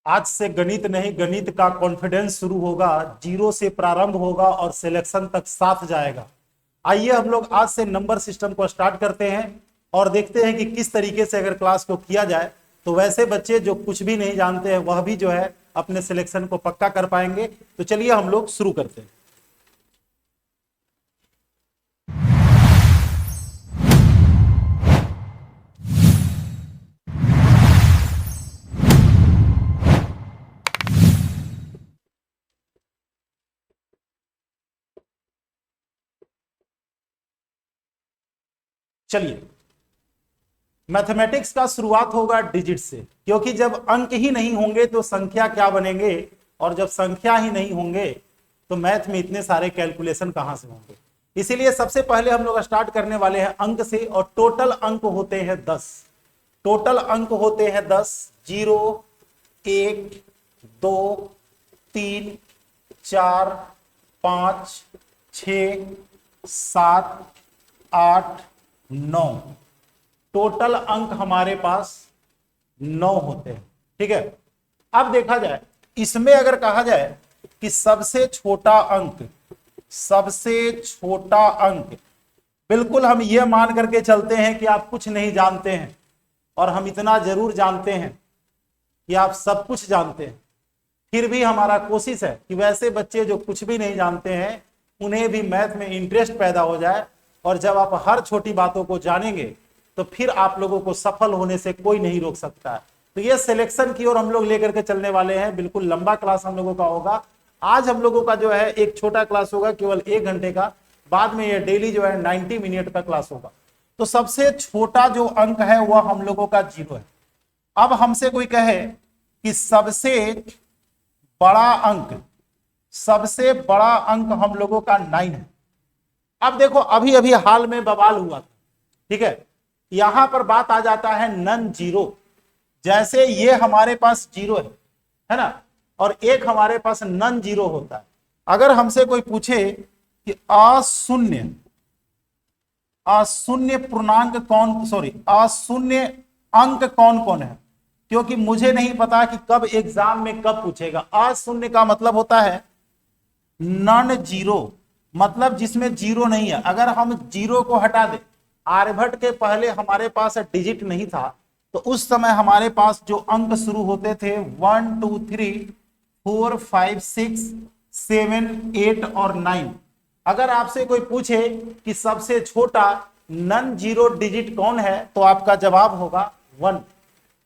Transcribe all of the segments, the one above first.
आज से गणित नहीं, गणित का कॉन्फिडेंस शुरू होगा, जीरो से प्रारंभ होगा और सिलेक्शन तक साथ जाएगा। आइए हम लोग आज से नंबर सिस्टम को स्टार्ट करते हैं और देखते हैं कि किस तरीके से अगर क्लास को किया जाए तो वैसे बच्चे जो कुछ भी नहीं जानते हैं वह भी जो है अपने सिलेक्शन को पक्का कर पाएंगे। तो चलिए हम लोग शुरू करते हैं। चलिए, मैथमेटिक्स का शुरुआत होगा डिजिट से, क्योंकि जब अंक ही नहीं होंगे तो संख्या क्या बनेंगे, और जब संख्या ही नहीं होंगे तो मैथ में इतने सारे कैलकुलेशन कहां से होंगे। इसीलिए सबसे पहले हम लोग स्टार्ट करने वाले हैं अंक से, और टोटल अंक होते हैं 10। टोटल अंक होते हैं 10। 0 1 2 3 4 5 6 7 8 9। टोटल अंक हमारे पास 9 होते हैं। ठीक है, अब देखा जाए इसमें अगर कहा जाए कि सबसे छोटा अंक, सबसे छोटा अंक, बिल्कुल हम यह मान करके चलते हैं कि आप कुछ नहीं जानते हैं, और हम इतना जरूर जानते हैं कि आप सब कुछ जानते हैं। फिर भी हमारा कोशिश है कि वैसे बच्चे जो कुछ भी नहीं जानते हैं उन्हें भी मैथ में इंटरेस्ट पैदा हो जाए, और जब आप हर छोटी बातों को जानेंगे तो फिर आप लोगों को सफल होने से कोई नहीं रोक सकता है। तो ये सिलेक्शन की ओर हम लोग लेकर के चलने वाले हैं। बिल्कुल लंबा क्लास हम लोगों का होगा। आज हम लोगों का जो है एक छोटा क्लास होगा केवल 1 घंटे का, बाद में ये डेली जो है 90 मिनट का क्लास होगा। तो सबसे छोटा जो अंक है वह हम लोगों का 0 है। अब हमसे कोई कहे कि सबसे बड़ा अंक, सबसे बड़ा अंक हम लोगों का 9 है। अब देखो अभी अभी हाल में बवाल हुआ था, ठीक है, यहां पर बात आ जाता है नन जीरो। जैसे ये हमारे पास 0 है ना, और एक हमारे पास नन जीरो होता है। अगर हमसे कोई पूछे कि अशून्य, अशून्य पूर्णांक कौन, सॉरी अशून्य अंक कौन कौन है, क्योंकि मुझे नहीं पता कि कब एग्जाम में कब पूछेगा। अशून्य का मतलब होता है नॉन जीरो, मतलब जिसमें जीरो नहीं है। अगर हम जीरो को हटा दें, आर्यभट्ट के पहले हमारे पास डिजिट नहीं था, तो उस समय हमारे पास जो अंक शुरू होते थे 1 2 3 4 5 6 7 8 और 9। अगर आपसे कोई पूछे कि सबसे छोटा नन जीरो डिजिट कौन है, तो आपका जवाब होगा 1।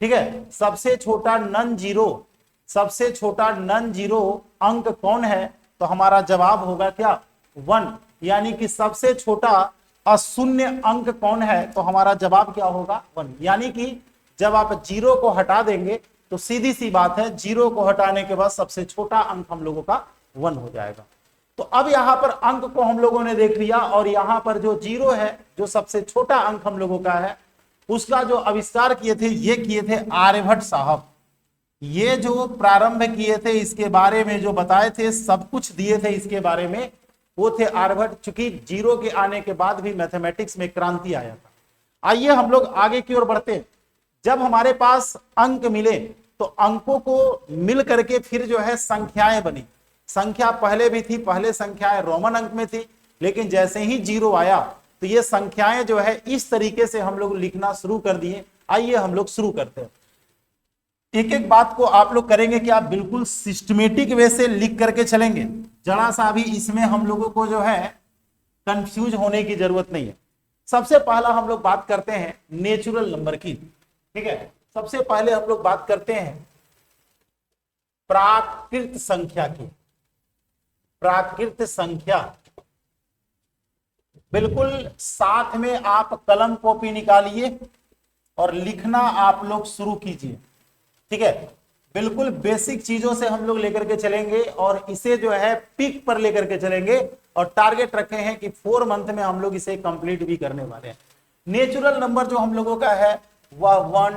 ठीक है, सबसे छोटा नन जीरो, सबसे छोटा नन जीरो अंक कौन है, तो हमारा जवाब होगा क्या, 1। यानी कि सबसे छोटा अशून्य अंक कौन है, तो हमारा जवाब क्या होगा, 1। यानी कि जब आप 0 को हटा देंगे तो सीधी सी बात है 0 को हटाने के बाद सबसे छोटा अंक हम लोगों का 1 हो जाएगा। तो अब यहां पर अंक को हम लोगों ने देख लिया, और यहां पर जो 0 है, जो सबसे छोटा अंक हम लोगों का है, उसका जो आविष्कार किए थे, ये किए थे आर्यभट्ट साहब। ये जो प्रारंभ किए थे, इसके बारे में जो बताए थे, सब कुछ दिए थे इसके बारे में, वो थे आर्यभट्ट। चूंकि 0 के आने के बाद भी मैथमेटिक्स में क्रांति आया था। आइए हम लोग आगे की ओर बढ़ते हैं। जब हमारे पास अंक मिले तो अंकों को मिल करके फिर जो है संख्याएं बनी। संख्या पहले भी थी, पहले संख्याएं रोमन अंक में थी, लेकिन जैसे ही 0 आया तो ये संख्याएं जो है इस तरीके से हम लोग लिखना शुरू कर दिए। आइए हम लोग शुरू करते हैं। एक एक बात को आप लोग करेंगे कि आप बिल्कुल सिस्टमेटिक वे से लिख करके चलेंगे। जरा सा भी इसमें हम लोगों को जो है कंफ्यूज होने की जरूरत नहीं है। सबसे पहला हम लोग बात करते हैं नेचुरल नंबर की। ठीक है, सबसे पहले हम लोग बात करते हैं प्राकृत संख्या की। प्राकृत संख्या, बिल्कुल साथ में आप कलम कॉपी निकालिए और लिखना आप लोग शुरू कीजिए। ठीक है, बिल्कुल बेसिक चीजों से हम लोग लेकर के चलेंगे और इसे जो है पीक पर लेकर के चलेंगे, और टारगेट रखे हैं कि 4 मंथ में हम लोग इसे कंप्लीट भी करने वाले हैं। नेचुरल नंबर जो हम लोगों का है वह 1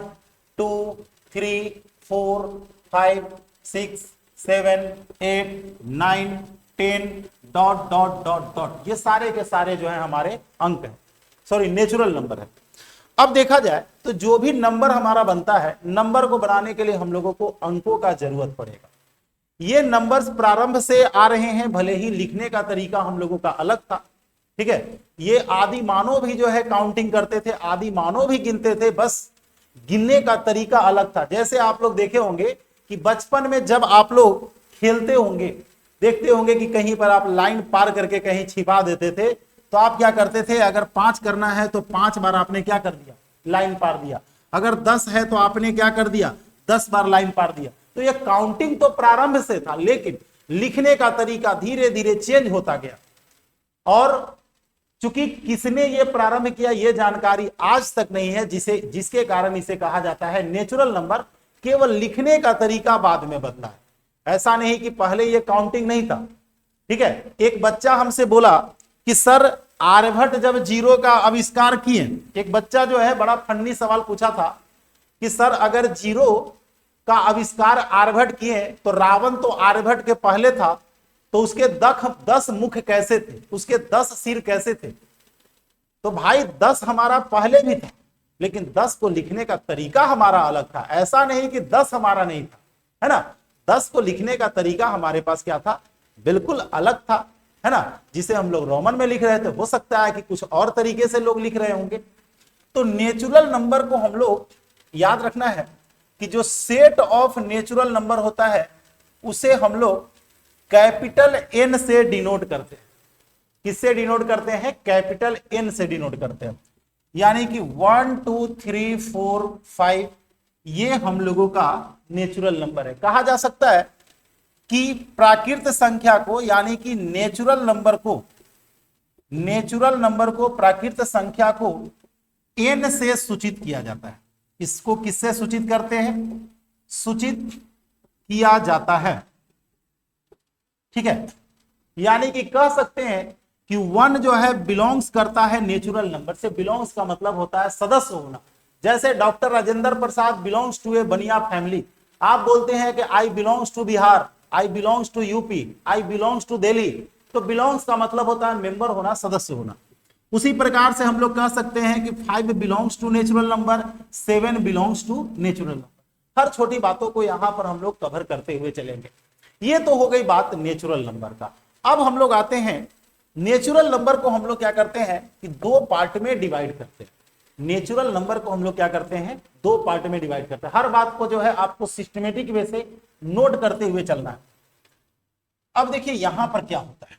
2 3 4 5 6 7 8 9 10 डॉट डॉट डॉट डॉट, ये सारे के सारे जो है हमारे अंक हैं, सॉरी नेचुरल नंबर है। अब देखा जाए तो जो भी नंबर हमारा बनता है, नंबर को बनाने के लिए हम लोगों को अंकों का जरूरत पड़ेगा। ये नंबर्स प्रारंभ से आ रहे हैं, भले ही लिखने का तरीका हम लोगों का अलग था, ठीक है। ये आदि मानव भी जो है काउंटिंग करते थे, आदि मानव भी गिनते थे, बस गिनने का तरीका अलग था। जैसे आप लोग देखे होंगे कि बचपन में जब आप लोग खेलते होंगे, देखते होंगे कि कहीं पर आप लाइन पार करके कहीं छिपा देते थे, तो आप क्या करते थे, अगर 5 करना है तो 5 बार आपने क्या कर दिया, लाइन पार दिया। अगर 10 है तो आपने क्या कर दिया, 10 बार लाइन पार दिया। तो ये काउंटिंग तो प्रारंभ से था, लेकिन लिखने का तरीका धीरे धीरे चेंज होता गया। और चूंकि किसने ये प्रारंभ किया ये जानकारी आज तक नहीं है, जिसके कारण इसे कहा जाता है नेचुरल नंबर। केवल लिखने का तरीका बाद में बदला है, ऐसा नहीं कि पहले ये काउंटिंग नहीं था, ठीक है। एक बच्चा हमसे बोला कि सर आर्यभट्ट जब जीरो का आविष्कार किए, एक बच्चा जो है बड़ा फन्नी सवाल पूछा था कि सर अगर जीरो का आविष्कार आर्यभट्ट किए तो रावण तो आर्यभट्ट के पहले था, तो उसके 10 मुख कैसे थे, उसके 10 सिर कैसे थे। तो भाई 10 हमारा पहले भी था, लेकिन 10 को लिखने का तरीका हमारा अलग था। ऐसा नहीं कि 10 हमारा नहीं था, है ना। 10 को लिखने का तरीका हमारे पास क्या था, बिल्कुल अलग था, है ना। जिसे हम लोग रोमन में लिख रहे थे, हो सकता है कि कुछ और तरीके से लोग लिख रहे होंगे। तो नेचुरल नंबर को हम लोग याद रखना है कि जो सेट ऑफ नेचुरल नंबर होता है उसे हम लोग कैपिटल एन से डिनोट करते हैं। किससे डिनोट करते हैं, कैपिटल एन से डिनोट करते हैं। यानी कि 1 2 3 4 5 ये हम लोगों का नेचुरल नंबर है। कहा जा सकता है कि प्राकृत संख्या को, यानी कि नेचुरल नंबर को प्राकृत संख्या को एन से सूचित किया जाता है। इसको किससे सूचित करते हैं, सूचित किया जाता है, ठीक है। यानी कि कह सकते हैं कि 1 जो है बिलोंग्स करता है नेचुरल नंबर से। बिलोंग्स का मतलब होता है सदस्य होना। जैसे doctor Rajendra Prasad belongs to a Baniya family, आप बोलते हैं कि I belongs to Bihar, I belongs to UP, I belongs to Delhi. तो बिलोंग्स का मतलब होता है मेंबर होना, सदस्य होना। उसी प्रकार से हम लोग कह सकते हैं कि 5 belongs to natural number, 7 belongs to natural number. हर छोटी बातों को यहां पर हम लोग कवर करते हुए चलेंगे। ये तो हो गई बात नेचुरल नंबर का। अब हम लोग आते हैं, नेचुरल नंबर को हम लोग क्या करते हैं कि 2 पार्ट में डिवाइड करते हैं। नेचुरल नंबर को हम लोग क्या करते हैं, 2 पार्ट में डिवाइड करते हैं। हर बात को जो है आपको सिस्टमेटिक वे से नोट करते हुए चलना है। अब देखिए यहां पर क्या होता है,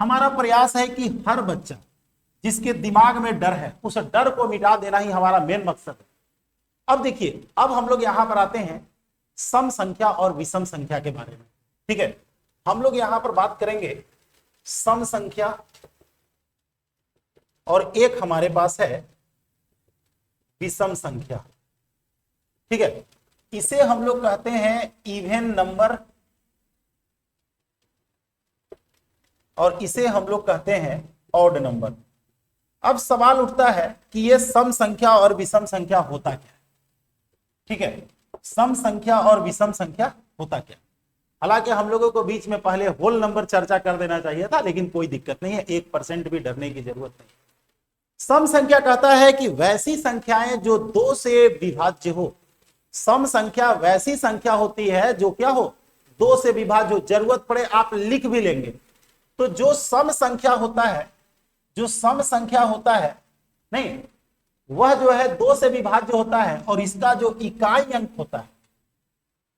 हमारा प्रयास है कि हर बच्चा जिसके दिमाग में डर है उस डर को मिटा देना ही हमारा मेन मकसद है। अब देखिए, अब हम लोग यहां पर आते हैं सम संख्या और विषम संख्या के बारे में, ठीक है। हम लोग यहां पर बात करेंगे सम संख्या, और एक हमारे पास है विषम संख्या, ठीक है। इसे हम लोग कहते हैं इवन नंबर, और इसे हम लोग कहते हैं ऑड नंबर। अब सवाल उठता है कि ये सम संख्या और विषम संख्या होता क्या है, ठीक है। सम संख्या और विषम संख्या होता क्या। हालांकि हम लोगों को बीच में पहले होल नंबर चर्चा कर देना चाहिए था, लेकिन कोई दिक्कत नहीं है, 1% भी डरने की जरूरत नहीं। सम संख्या कहता है कि वैसी संख्याएं जो 2 से विभाज्य हो। सम संख्या वैसी संख्या होती है जो क्या हो, 2 से विभाज्य हो। जरूरत पड़े आप लिख भी लेंगे। तो जो सम संख्या होता है, जो सम संख्या होता है नहीं, वह जो है 2 से विभाज्य होता है, और इसका जो इकाई अंक होता है,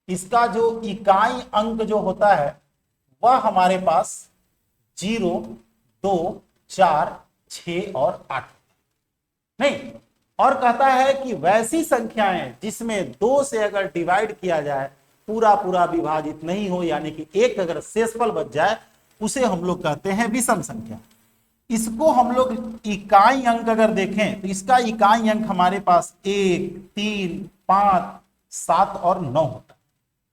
इसका जो इकाई अंक जो होता है वह हमारे पास 0, 2, 4, 6 और 8 नहीं। और कहता है कि वैसी संख्याएं जिसमें 2 से अगर डिवाइड किया जाए पूरा पूरा विभाजित नहीं हो, यानी कि एक अगर शेषफल बच जाए, उसे हम लोग कहते हैं विषम संख्या। इसको हम लोग इकाई अंक अगर देखें तो इसका इकाई अंक हमारे पास 1, 3, 5, 7 और 9 होता है,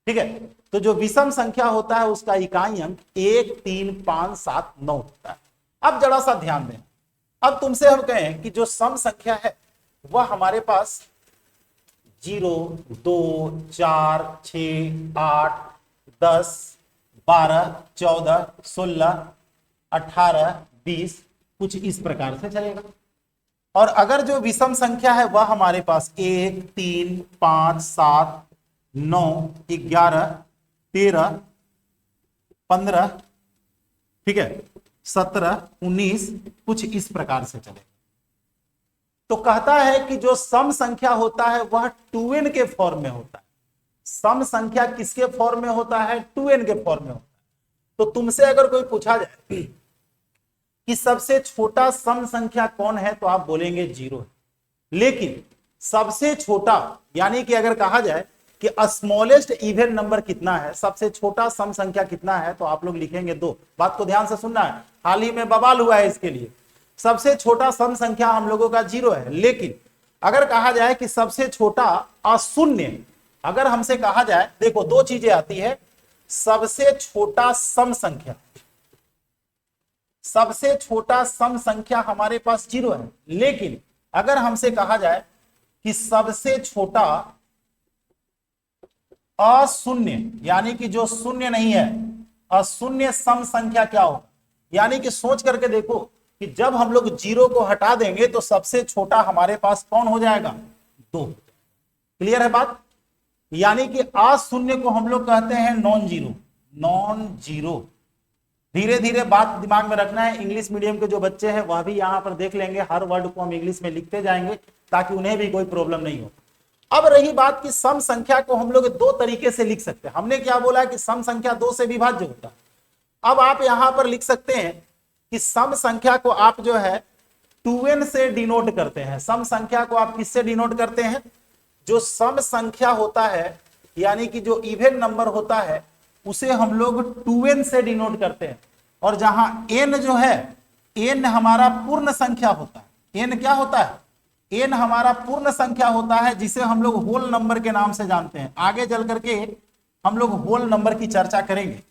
ठीक है। तो जो विषम संख्या होता है उसका इकाई अंक 1, 3, 5, 7, 9 होता है। अब जरा सा ध्यान दें, अब तुमसे हम कहें कि जो सम संख्या है वह हमारे पास 0, 2, 4, 6, 8, 10, 12, 14, 16, 18, 20 कुछ इस प्रकार से चलेगा। और अगर जो विषम संख्या है वह हमारे पास 1, 3, 5, 7, 9, 11, 13, 15, ठीक है, 17, 19, कुछ इस प्रकार से चले। तो कहता है कि जो सम संख्या होता है वह 2n के फॉर्म में होता है। सम संख्या किसके फॉर्म में होता है? 2n के फॉर्म में होता है। तो तुमसे अगर कोई पूछा जाए कि सबसे छोटा सम संख्या कौन है, तो आप बोलेंगे 0 है। लेकिन सबसे छोटा यानी कि अगर कहा जाए कि स्मॉलेस्ट इवन नंबर कितना है, सबसे छोटा सम संख्या कितना है, तो आप लोग लिखेंगे 2। बात को ध्यान से सुनना है, हाल ही में बवाल हुआ है इसके लिए। सबसे छोटा सम संख्या हम लोगों का 0 है। लेकिन अगर कहा जाए कि सबसे छोटा अशून्य, अगर हमसे कहा जाए, देखो दो चीजें आती है, सबसे छोटा सम संख्या, सबसे छोटा सम संख्या हमारे पास 0 है। लेकिन अगर हमसे कहा जाए कि सबसे छोटा अशून्य, यानी कि जो शून्य नहीं है, अशून्य सम संख्या क्या होगा, यानी कि सोच करके देखो कि जब हम लोग 0 को हटा देंगे तो सबसे छोटा हमारे पास कौन हो जाएगा? 2। क्लियर है बात? यानी कि अशून्य को हम लोग कहते हैं नॉन जीरो। नॉन जीरो, धीरे धीरे बात दिमाग में रखना है। इंग्लिश मीडियम के जो बच्चे हैं वह भी यहां पर देख लेंगे, हर वर्ड को हम इंग्लिश में लिखते जाएंगे ताकि उन्हें भी कोई प्रॉब्लम नहीं हो। अब रही बात कि सम संख्या को हम लोग 2 तरीके से लिख सकते हैं। हमने क्या बोला कि सम संख्या 2 से विभाज्य होता है। अब आप यहां पर लिख सकते हैं कि सम संख्या को आप जो है 2n से डिनोट करते हैं। सम संख्या को आप किससे डिनोट करते हैं? जो सम संख्या होता है, यानी कि जो इवन नंबर होता है, उसे हम लोग 2n से डिनोट करते हैं। और जहां n जो है, n हमारा पूर्ण संख्या होता है। n क्या होता है? n हमारा पूर्ण संख्या होता है, जिसे हम लोग होल नंबर के नाम से जानते हैं। आगे चल करके हम लोग होल नंबर की चर्चा करेंगे,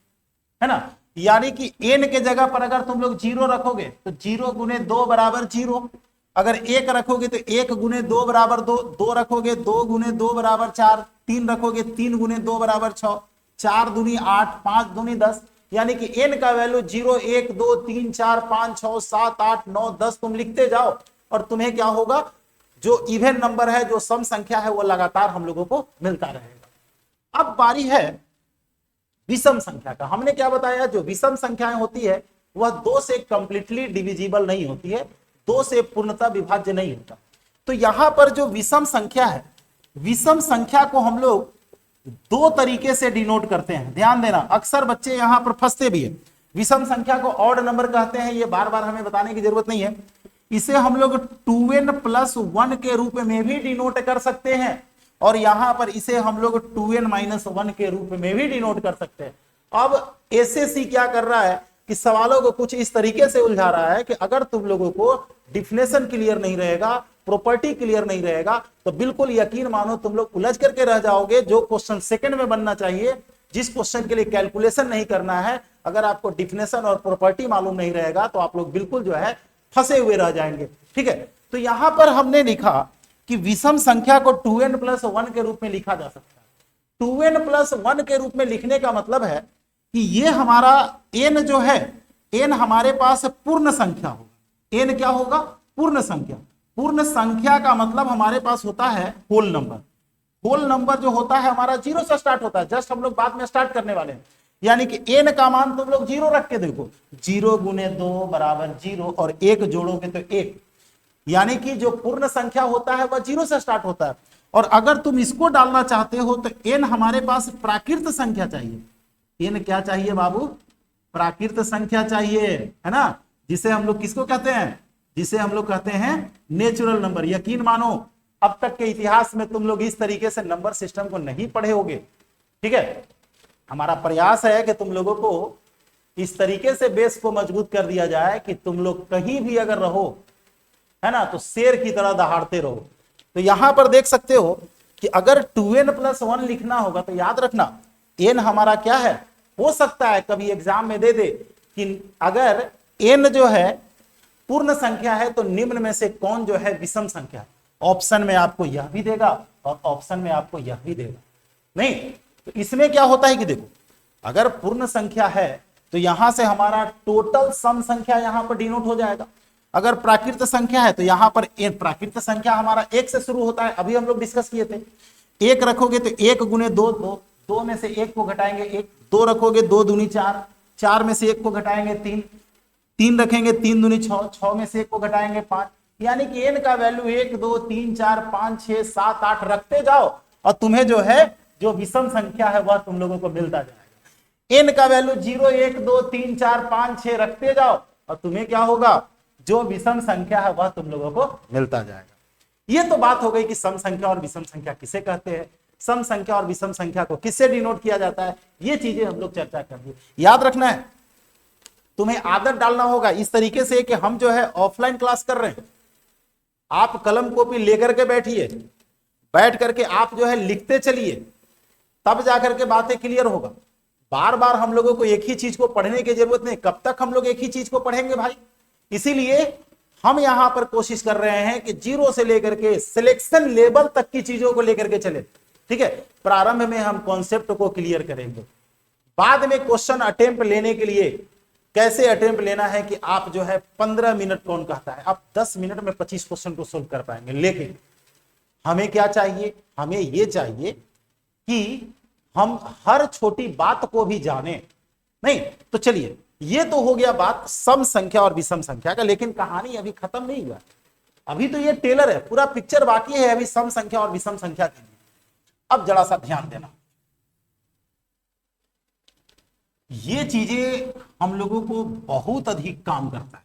है ना। यानी कि n के जगह पर अगर तुम लोग 0 रखोगे तो 0 गुने 2 बराबर 0। अगर 1 रखोगे तो 1 गुने 2 बराबर 2, 2 रखोगे 2 गुने 2 बराबर 4, 3 रखोगे 3 गुने 2 बराबर 6, 4 दूनी 8, 5 दूनी 10। यानी कि n का वैल्यू 0, 1, 2, 3, 4, 5, 6, 7, 8, 9, 10 तुम लिखते जाओ और तुम्हें क्या होगा, जो इवन नंबर है, जो सम संख्या है, वो लगातार हम लोगों को मिलता रहेगा। अब बारी है विषम संख्या का। हमने क्या बताया, जो विषम संख्याएं होती है वह 2 से कंप्लीटली डिविजिबल नहीं होती है, 2 से पूर्णतः विभाज्य नहीं होता। तो यहां पर जो विषम संख्या है, विषम संख्या को हम लोग 2 तरीके से डिनोट करते हैं। ध्यान देना, अक्सर बच्चे यहां पर फंसते भी है। विषम संख्या को ऑड नंबर कहते हैं, ये बार बार हमें बताने की जरूरत नहीं है। इसे हम लोग 2n + 1 के रूप में भी डिनोट कर सकते हैं, और यहां पर इसे हम लोग 2n - 1 के रूप में भी डिनोट कर सकते हैं। अब एसएससी क्या कर रहा है कि सवालों को कुछ इस तरीके से उलझा रहा है कि अगर तुम लोगों को डिफिनेशन क्लियर नहीं रहेगा, प्रॉपर्टी क्लियर नहीं रहेगा, तो बिल्कुल यकीन मानो तुम लोग उलझ करके रह जाओगे। जो क्वेश्चन सेकंड में बनना चाहिए, जिस क्वेश्चन के लिए कैलकुलेशन नहीं करना है, अगर आपको डिफिनेशन और प्रॉपर्टी मालूम नहीं रहेगा तो आप लोग बिल्कुल जो है फंसे हुए रह जाएंगे। ठीक है, तो यहां पर हमने लिखा कि विषम संख्या को 2n + 1 के रूप में लिखा जा सकता है। 2n + 1 के रूप में लिखने का मतलब है कि ये हमारा n जो है, n हमारे पास पूर्ण संख्या होगा। n क्या होगा? पूर्ण संख्या। पूर्ण संख्या का मतलब हमारे पास होता है होल नंबर। होल नंबर जो होता है हमारा 0 से स्टार्ट होता है, जस्ट हम लोग बाद में स्टार्ट करने वाले हैं। यानी कि n का मान तुम लोग 0 रख के देखो, 0 गुने 2 बराबर 0, और 1 जोड़ोगे तो 1। यानी कि जो पूर्ण संख्या होता है वह 0 से स्टार्ट होता है। और अगर तुम इसको डालना चाहते हो तो n हमारे पास प्राकृत संख्या चाहिए। n क्या चाहिए बाबू? प्राकृत संख्या चाहिए, है ना, जिसे हम लोग किसको कहते हैं? जिसे हम लोग कहते हैं नेचुरल नंबर। यकीन मानो अब तक के इतिहास में तुम लोग इस तरीके से नंबर सिस्टम को नहीं पढ़े होगे। ठीक है, हमारा प्रयास है कि तुम लोगों को इस तरीके से बेस को मजबूत कर दिया जाए कि तुम लोग कहीं भी अगर रहो, है ना, तो शेर की तरह दहाड़ते रहो। तो यहां पर देख सकते हो कि अगर 2n + 1 लिखना होगा तो याद रखना n हमारा क्या है। हो सकता है कभी एग्जाम में दे दे कि अगर n जो है पूर्ण संख्या है तो निम्न में से कौन जो है विषम संख्या है। ऑप्शन में आपको यह भी देगा और ऑप्शन में आपको यह भी देगा। नहीं, तो इसमें क्या होता है कि देखो, अगर पूर्ण संख्या है तो यहां से हमारा टोटल सम संख्या यहां पर डिनोट हो जाएगा। अगर प्राकृत संख्या है तो यहां पर प्राकृत संख्या हमारा एक से शुरू होता है, अभी हम लोग डिस्कस किए थे। एक रखोगे तो एक गुने दो, दो में से एक को घटाएंगे एक, दो रखोगे दो दूनी चार, चार में से एक को घटाएंगे तीन, तीन रखेंगे तीन दूनी छह, छह में से एक को घटाएंगे पांच, यानी कि एन का वैल्यू एक दो तीन चार पांच छह सात आठ रखते जाओ और तुम्हें जो है जो विषम संख्या है वह तुम लोगों को मिलता जाएगा। एन का वैल्यू 0 1 2 3 4 5 6 रखते जाओ और तुम्हें क्या होगा, जो विषम संख्या है वह तुम लोगों को मिलता जाएगा। ये तो बात हो गई कि सम संख्या और विषम संख्या किसे कहते हैं, सम संख्या और विषम संख्या को किससे डिनोट किया जाता है, ये चीजें हम लोग चर्चा करेंगे। याद रखना है, तुम्हें आदत डालना होगा इस तरीके से कि हम जो है ऑफलाइन क्लास कर रहे हैं, आप कलम कॉपी लेकर के बैठिए, बैठ करके आप जो है लिखते चलिए, तब जाकर के बातें क्लियर होगा। बार बार हम लोगों को एक ही चीज को पढ़ने की जरूरत नहीं, कब तक हम लोग एक ही चीज को पढ़ेंगे भाई। इसीलिए हम यहां पर कोशिश कर रहे हैं कि जीरो से लेकर के सिलेक्शन लेवल तक की चीजों को लेकर के चले। ठीक है, प्रारंभ में हम कॉन्सेप्ट को क्लियर करेंगे, बाद में क्वेश्चन अटेम्प्ट लेने के लिए कैसे अटेम्प्ट लेना है कि आप जो है 15 मिनट कौन कहता है, आप 10 मिनट में 25 क्वेश्चन को सोल्व कर पाएंगे। लेकिन हमें क्या चाहिए, हमें यह चाहिए कि हम हर छोटी बात को भी जाने। नहीं तो चलिए, ये तो हो गया बात सम संख्या और विषम संख्या का, लेकिन कहानी अभी खत्म नहीं हुआ, अभी तो ये टेलर है, पूरा पिक्चर बाकी है अभी सम संख्या और विषम संख्या के लिए। अब जरा सा ध्यान देना, ये चीजें हम लोगों को बहुत अधिक काम करता है।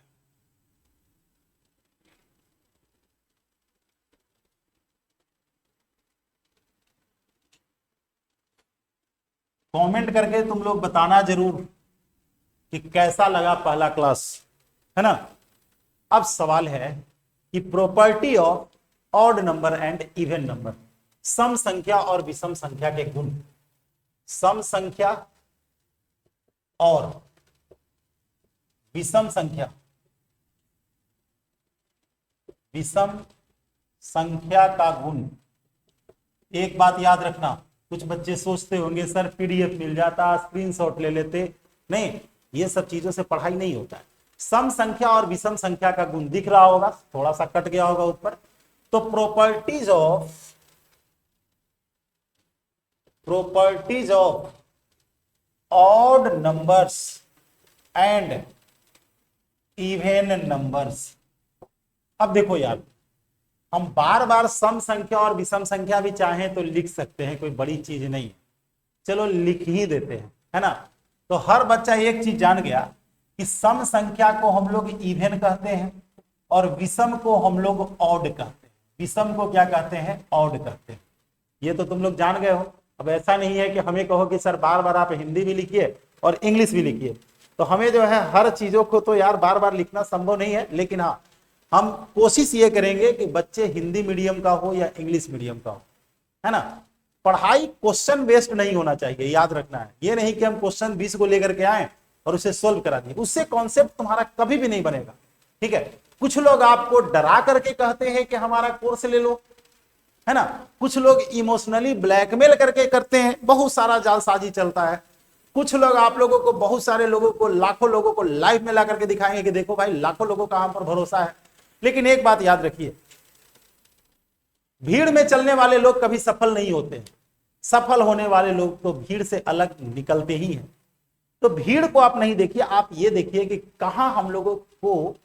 कमेंट करके तुम लोग बताना जरूर कि कैसा लगा पहला क्लास, है ना। अब सवाल है कि property of odd number and even number, सम संख्या और विषम संख्या के गुण। सम संख्या और विषम संख्या, विषम संख्या का गुण। एक बात याद रखना, कुछ बच्चे सोचते होंगे सर पीडीएफ मिल जाता स्क्रीनशॉट ले लेते, नहीं, ये सब चीजों से पढ़ाई नहीं होता है। सम संख्या और विषम संख्या का गुण दिख रहा होगा, थोड़ा सा कट गया होगा ऊपर, तो properties of odd numbers and even numbers. अब देखो यार, हम बार बार सम संख्या और विषम संख्या भी चाहें तो लिख सकते हैं, कोई बड़ी चीज नहीं है, चलो लिख ही देते हैं, है ना। तो हर बच्चा एक चीज जान गया कि सम संख्या को हम लोग इवन कहते हैं और विषम को हम लोग ऑड कहते हैं। विषम को क्या कहते हैं, ऑड कहते हैं। ये तो तुम लोग जान गए हो। अब ऐसा नहीं है कि हमें कहो कि सर बार बार आप हिंदी भी लिखिए और इंग्लिश भी लिखिए, तो हमें जो है हर चीजों को तो यार बार बार लिखना संभव नहीं है। लेकिन हाँ, हम कोशिश ये करेंगे कि बच्चे हिंदी मीडियम का हो या इंग्लिश मीडियम का हो, है ना। पढ़ाई क्वेश्चन बेस्ड नहीं होना चाहिए, याद रखना है। ये नहीं कि हम क्वेश्चन 20 को लेकर के आए और उसे सोल्व करा दिए, उससे कॉन्सेप्ट तुम्हारा कभी भी नहीं बनेगा। ठीक है, कुछ लोग आपको डरा करके कहते हैं कि हमारा कोर्स ले लो, है ना। कुछ लोग इमोशनली ब्लैकमेल करके करते हैं, बहुत सारा जालसाजी चलता है। कुछ लोग आप लोगों को, बहुत सारे लोगों को, लाखों लोगों को लाइव में ला करके दिखाएंगे कि देखो भाई लाखों लोगों का हम पर भरोसा है। लेकिन एक बात याद रखिए, भीड़ में चलने वाले लोग कभी सफल नहीं होते हैं, सफल होने वाले लोग तो भीड़ से अलग निकलते ही हैं। तो भीड़ को आप नहीं देखिए, आप ये देखिए कि कहां हम लोगों को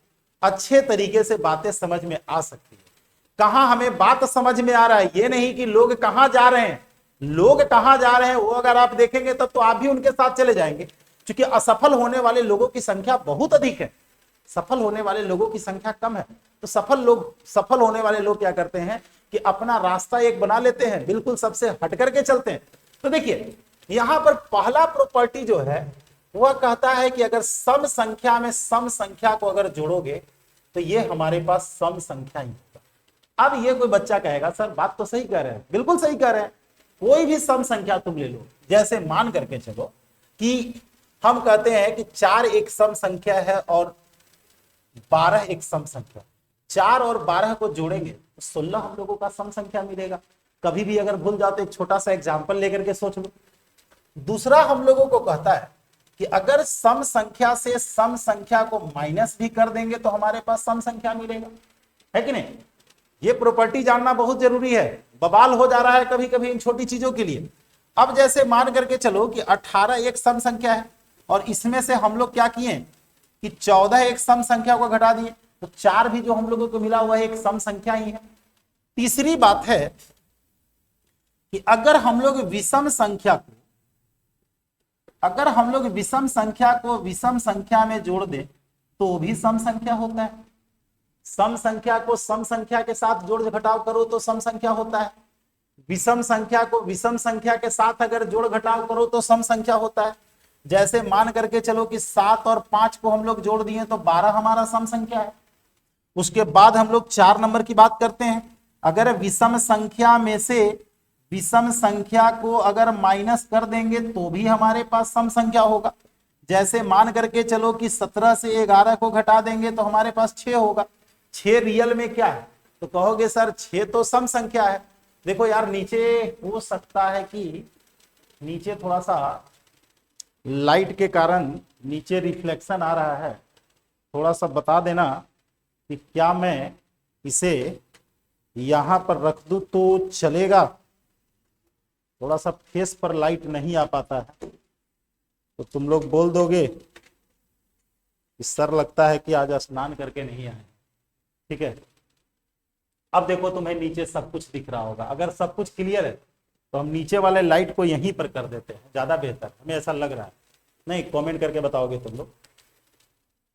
अच्छे तरीके से बातें समझ में आ सकती है, कहां हमें बात समझ में आ रहा है। ये नहीं कि लोग कहां जा रहे हैं, लोग कहां जा रहे हैं वो अगर आप देखेंगे तब तो आप भी उनके साथ चले जाएंगे, क्योंकि असफल होने वाले लोगों की संख्या बहुत अधिक है, सफल होने वाले लोगों की संख्या कम है। तो सफल होने वाले लोग क्या करते हैं कि अपना रास्ता एक बना लेते हैं, बिल्कुल सबसे हट करके चलते हैं। तो देखिए यहां पर पहला प्रॉपर्टी जो है वह कहता है कि अगर सम संख्या में सम संख्या को अगर जोड़ोगे तो ये हमारे पास सम संख्या ही होगा। अब ये कोई बच्चा कहेगा सर बात तो सही कह रहे हैं, बिल्कुल सही कह रहे हैं। कोई भी सम संख्या तुम ले लो, जैसे मान करके चलो कि हम कहते हैं कि 4 एक सम संख्या है और 12 एक सम संख्या। 4 और 12 को जोड़ेंगे तो 16 हम लोगों का सम संख्या मिलेगा। कभी भी अगर भूल जाओ तो एक छोटा सा एग्जांपल लेकर के सोच लो। दूसरा हम लोगों को कहता है कि अगर सम संख्या से सम संख्या को माइनस भी कर देंगे तो हमारे पास सम संख्या मिलेगा, है कि नहीं? ये प्रॉपर्टी जानना बहुत जरूरी है, बवाल हो जा रहा है कभी कभी इन छोटी चीजों के लिए। अब जैसे मान करके चलो कि 18 एक सम संख्या है और इसमें से हम लोग क्या किए कि 14 एक सम संख्या को घटा दिए, तो 4 भी जो हम लोगों को मिला हुआ है एक सम संख्या ही है। तीसरी बात है कि अगर हम लोग विषम संख्या को विषम संख्या में जोड़ दे तो भी सम संख्या होता है। सम संख्या को सम संख्या के साथ जोड़ घटाव करो तो सम संख्या होता है। विषम संख्या को विषम संख्या के साथ अगर जोड़ घटाव करो तो सम संख्या होता है। जैसे मान करके चलो कि 7 और 5 को हम लोग जोड़ दिए तो 12 हमारा सम संख्या है। उसके बाद हम लोग 4 नंबर की बात करते हैं। अगर विषम संख्या में से विषम संख्या को अगर माइनस कर देंगे तो भी हमारे पास सम संख्या होगा। जैसे मान करके चलो कि 17 से 11 को घटा देंगे तो हमारे पास 6 होगा। 6 रियल में क्या है? तो कहोगे सर 6 तो सम संख्या है। देखो यार, नीचे हो सकता है कि नीचे थोड़ा सा लाइट के कारण नीचे रिफ्लेक्शन आ रहा है, थोड़ा सा बता देना कि क्या मैं इसे यहां पर रख दूं तो चलेगा? थोड़ा सा फेस पर लाइट नहीं आ पाता है तो तुम लोग बोल दोगे कि सर लगता है कि आज स्नान करके नहीं आए। ठीक है, अब देखो तुम्हें नीचे सब कुछ दिख रहा होगा। अगर सब कुछ क्लियर है तो हम नीचे वाले लाइट को यहीं पर कर देते हैं, ज्यादा बेहतर, हमें ऐसा लग रहा है। नहीं, कमेंट करके बताओगे तुम लोग।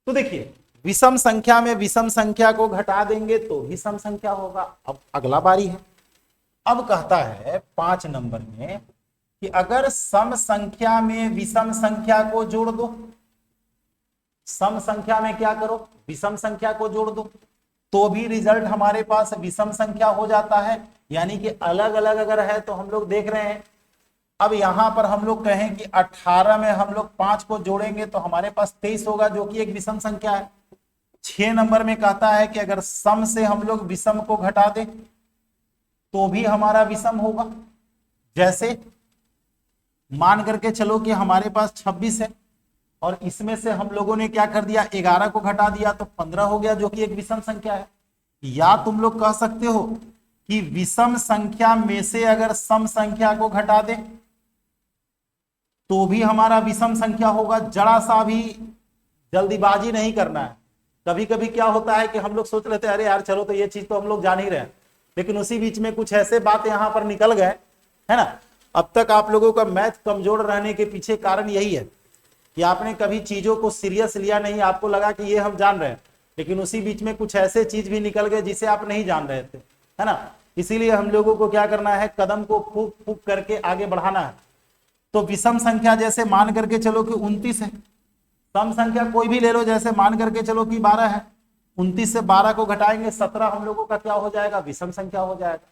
तो देखिए, विषम संख्या में विषम संख्या को घटा देंगे तो भी सम संख्या होगा। अब अगला बारी है। अब कहता है 5 नंबर में कि अगर सम संख्या में विषम संख्या को जोड़ दो, सम संख्या में क्या करो, विषम संख्या को जोड़ दो, तो भी रिजल्ट हमारे पास विषम संख्या हो जाता है। यानी कि अलग अलग अगर है तो हम लोग देख रहे हैं। अब यहां पर हम लोग कहें कि 18 में हम लोग 5 को जोड़ेंगे तो हमारे पास 23 होगा, जो कि एक विषम संख्या है। 6 नंबर में कहता है कि अगर सम से हम लोग विषम को घटा दें तो भी हमारा विषम होगा। जैसे मान करके चलो कि हमारे पास 26 है और इसमें से हम लोगों ने क्या कर दिया, 11 को घटा दिया तो 15 हो गया, जो कि एक विषम संख्या है। या तुम लोग कह सकते हो कि विषम संख्या में से अगर सम संख्या को घटा दे तो भी हमारा विषम संख्या होगा। जरा सा भी जल्दीबाजी नहीं करना है। कभी कभी क्या होता है कि हम लोग सोच लेते हैं अरे यार चलो तो ये चीज तो हम लोग जान ही रहे हैं, लेकिन उसी बीच में कुछ ऐसे बात यहां पर निकल गए, है ना। अब तक आप लोगों का मैथ कमजोर रहने के पीछे कारण यही है कि आपने कभी चीजों को सीरियस लिया नहीं, आपको लगा कि ये हम जान रहे हैं, लेकिन उसी बीच में कुछ ऐसे चीज भी निकल गए जिसे आप नहीं जान रहे थे, है ना। इसीलिए हम लोगों को क्या करना है, कदम को फूक फूक करके आगे बढ़ाना है। तो विषम संख्या जैसे मान करके चलो कि 29 है, सम संख्या कोई भी ले लो, जैसे मान करके चलो कि 12 है, 29 से 12 को घटाएंगे 17 हम लोगों का क्या हो जाएगा, विषम संख्या हो जाएगा।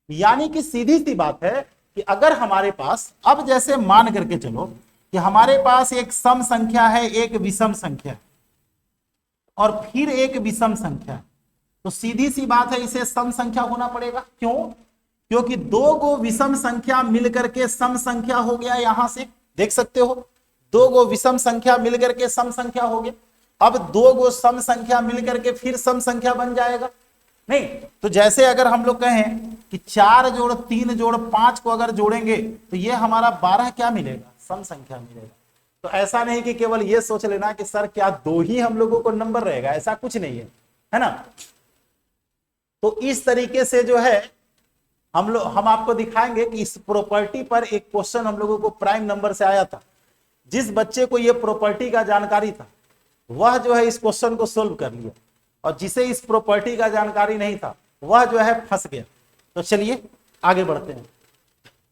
यानी कि सीधी सी बात है कि अगर हमारे पास, अब जैसे मान करके चलो कि हमारे पास एक सम संख्या है, एक विषम संख्या और फिर एक विषम संख्या, तो सीधी सी बात है इसे सम संख्या होना पड़ेगा। क्यों? क्योंकि 2 गो विषम संख्या मिलकर के सम संख्या हो गया। यहां से देख सकते हो 2 गो विषम संख्या मिलकर के सम संख्या हो गया। अब 2 गो सम संख्या मिलकर के फिर सम संख्या बन जाएगा। नहीं तो जैसे अगर हम लोग कहें कि 4 जोड़ 3 जोड़ 5 को अगर जोड़ेंगे तो ये हमारा 12 क्या मिलेगा, सम संख्या मिलेगा। तो ऐसा नहीं कि केवल ये सोच लेना कि सर क्या 2 ही हम लोगों को नंबर रहेगा, ऐसा कुछ नहीं है ना। तो इस तरीके से जो है हम आपको दिखाएंगे कि इस प्रॉपर्टी पर एक क्वेश्चन हम लोगों को प्राइम नंबर से आया था। जिस बच्चे को ये प्रॉपर्टी का जानकारी था वह जो है इस क्वेश्चन को सोल्व कर लिया, और जिसे इस प्रॉपर्टी का जानकारी नहीं था वह जो है फंस गया। तो चलिए आगे बढ़ते हैं।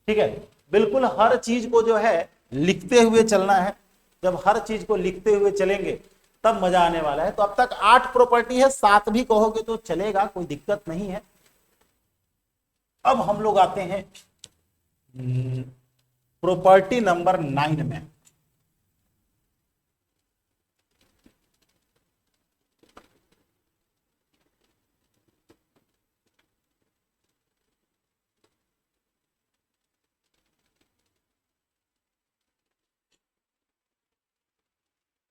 ठीक है, बिल्कुल हर चीज को जो है लिखते हुए चलना है। जब हर चीज को लिखते हुए चलेंगे तब मजा आने वाला है। तो अब तक 8 प्रॉपर्टी है, 7 भी कहोगे तो चलेगा, कोई दिक्कत नहीं है। अब हम लोग आते हैं प्रॉपर्टी नंबर 9 में।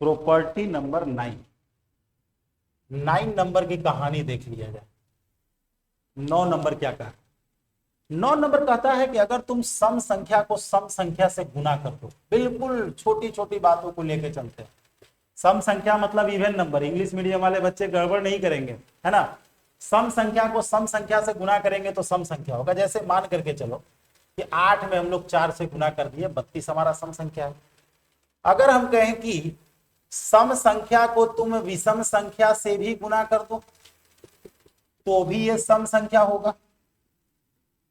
प्रॉपर्टी नंबर 9 नंबर की कहानी देख लिया जाए। 9 नंबर क्या कहा? 9 नंबर कहता है कि अगर तुम सम संख्या को सम संख्या से गुना कर दो, बिल्कुल छोटी छोटी बातों को लेकर चलते हैं। सम संख्या मतलब इवन नंबर, इंग्लिश मीडियम वाले बच्चे गड़बड़ नहीं करेंगे, है ना। सम संख्या को सम संख्या से गुना करेंगे तो सम संख्या होगा। जैसे मान करके चलो कि 8 में हम लोग 4 से गुना कर दिए, 32 हमारा सम संख्या है। अगर हम कहें कि सम संख्या को तुम विषम संख्या से भी गुना कर दो तो भी ये सम संख्या होगा।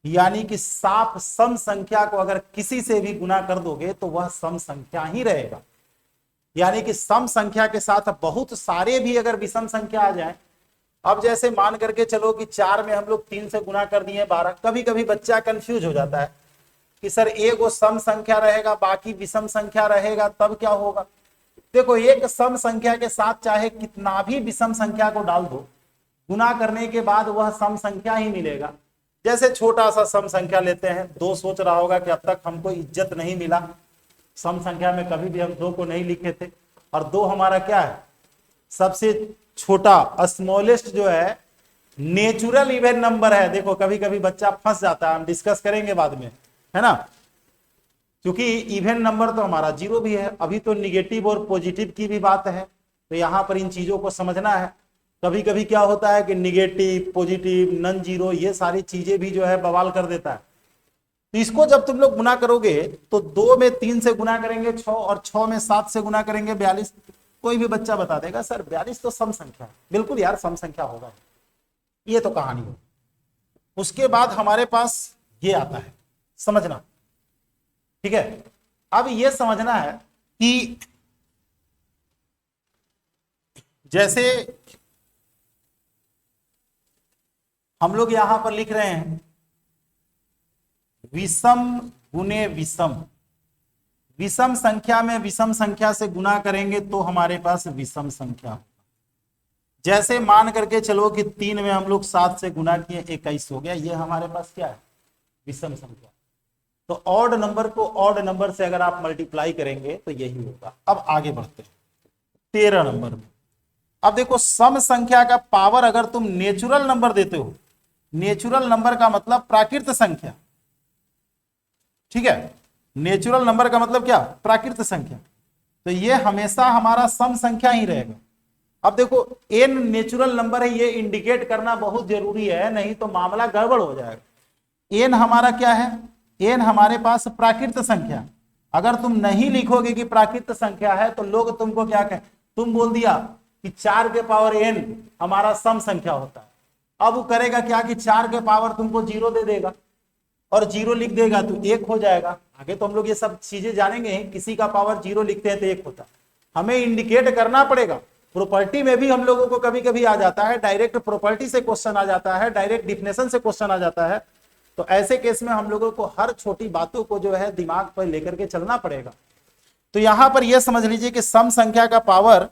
यानी कि साफ सम संख्या को अगर किसी से भी गुना कर दोगे तो वह सम संख्या ही रहेगा। यानी कि सम संख्या के साथ बहुत सारे भी अगर विषम संख्या आ जाए, अब जैसे मान करके चलो कि 4 में हम लोग 3 से गुना कर दिए 12। कभी कभी बच्चा कंफ्यूज हो जाता है कि सर एक सम संख्या रहेगा बाकी विषम संख्या रहेगा तब क्या होगा। देखो, एक सम संख्या के साथ चाहे कितना भी विषम संख्या को डाल दो, गुना करने के बाद वह सम संख्या ही मिलेगा। जैसे छोटा सा सम संख्या लेते हैं, 2 सोच रहा होगा कि अब तक हमको इज्जत नहीं मिला, सम संख्या में कभी भी हम 2 को नहीं लिखे थे, और 2 हमारा क्या है, सबसे छोटा स्मॉलेस्ट जो है नेचुरल इवन नंबर है। देखो कभी कभी बच्चा फंस जाता है, हम डिस्कस करेंगे बाद में, है ना। क्योंकि इवन नंबर तो हमारा 0 भी है, अभी तो निगेटिव और पॉजिटिव की भी बात है, तो यहां पर इन चीजों को समझना है। कभी कभी क्या होता है कि निगेटिव, पॉजिटिव, नन जीरो, ये सारी चीजें भी जो है बवाल कर देता है। तो इसको जब तुम लोग गुना करोगे तो 2 में 3 से गुना करेंगे 6, और 6 में 7 से गुना करेंगे 42। कोई भी बच्चा बता देगा सर 42 तो सम संख्या है। बिल्कुल यार, सम संख्या होगा, ये तो कहानी है। उसके बाद हमारे पास ये आता है, समझना, ठीक है। अब ये समझना है कि जैसे हम लोग यहां पर लिख रहे हैं विषम गुने विषम, विषम संख्या में विषम संख्या से गुना करेंगे तो हमारे पास विषम संख्या होगा। जैसे मान करके चलो कि 3 में हम लोग 7 से गुना किए 21 हो गया, ये हमारे पास क्या है, विषम संख्या। तो ऑड नंबर को ऑड नंबर से अगर आप मल्टीप्लाई करेंगे तो यही होगा। अब आगे बढ़ते हैं 13 नंबर में। अब देखो, सम संख्या का पावर अगर तुम नेचुरल नंबर देते हो, नेचुरल नंबर का मतलब प्राकृत संख्या, ठीक है। नेचुरल नंबर का मतलब क्या, प्राकृत संख्या, तो ये हमेशा हमारा सम संख्या ही रहेगा। अब देखो n नेचुरल नंबर है, ये इंडिकेट करना बहुत जरूरी है, नहीं तो मामला गड़बड़ हो जाएगा। n हमारा क्या है, n हमारे पास प्राकृत संख्या। अगर तुम नहीं लिखोगे कि प्राकृत संख्या है तो लोग तुमको क्या कहें, तुम बोल दिया कि 4 के पावर n हमारा सम संख्या होता है। अब वो करेगा क्या कि 4 के पावर तुमको 0 दे देगा, और 0 लिख देगा तो 1 हो जाएगा। आगे तो हम लोग ये सब चीजें जानेंगे, किसी का पावर 0 लिखते हैं तो 1 होता है। हमें इंडिकेट करना पड़ेगा। प्रॉपर्टी में भी हम लोगों को कभी कभी आ जाता है, डायरेक्ट प्रॉपर्टी से क्वेश्चन आ जाता है, डायरेक्ट डिफिनेशन से क्वेश्चन आ जाता है। तो ऐसे केस में हम लोगों को हर छोटी बातों को जो है दिमाग पर लेकर के चलना पड़ेगा। तो यहां पर यह समझ लीजिए कि सम संख्या का पावर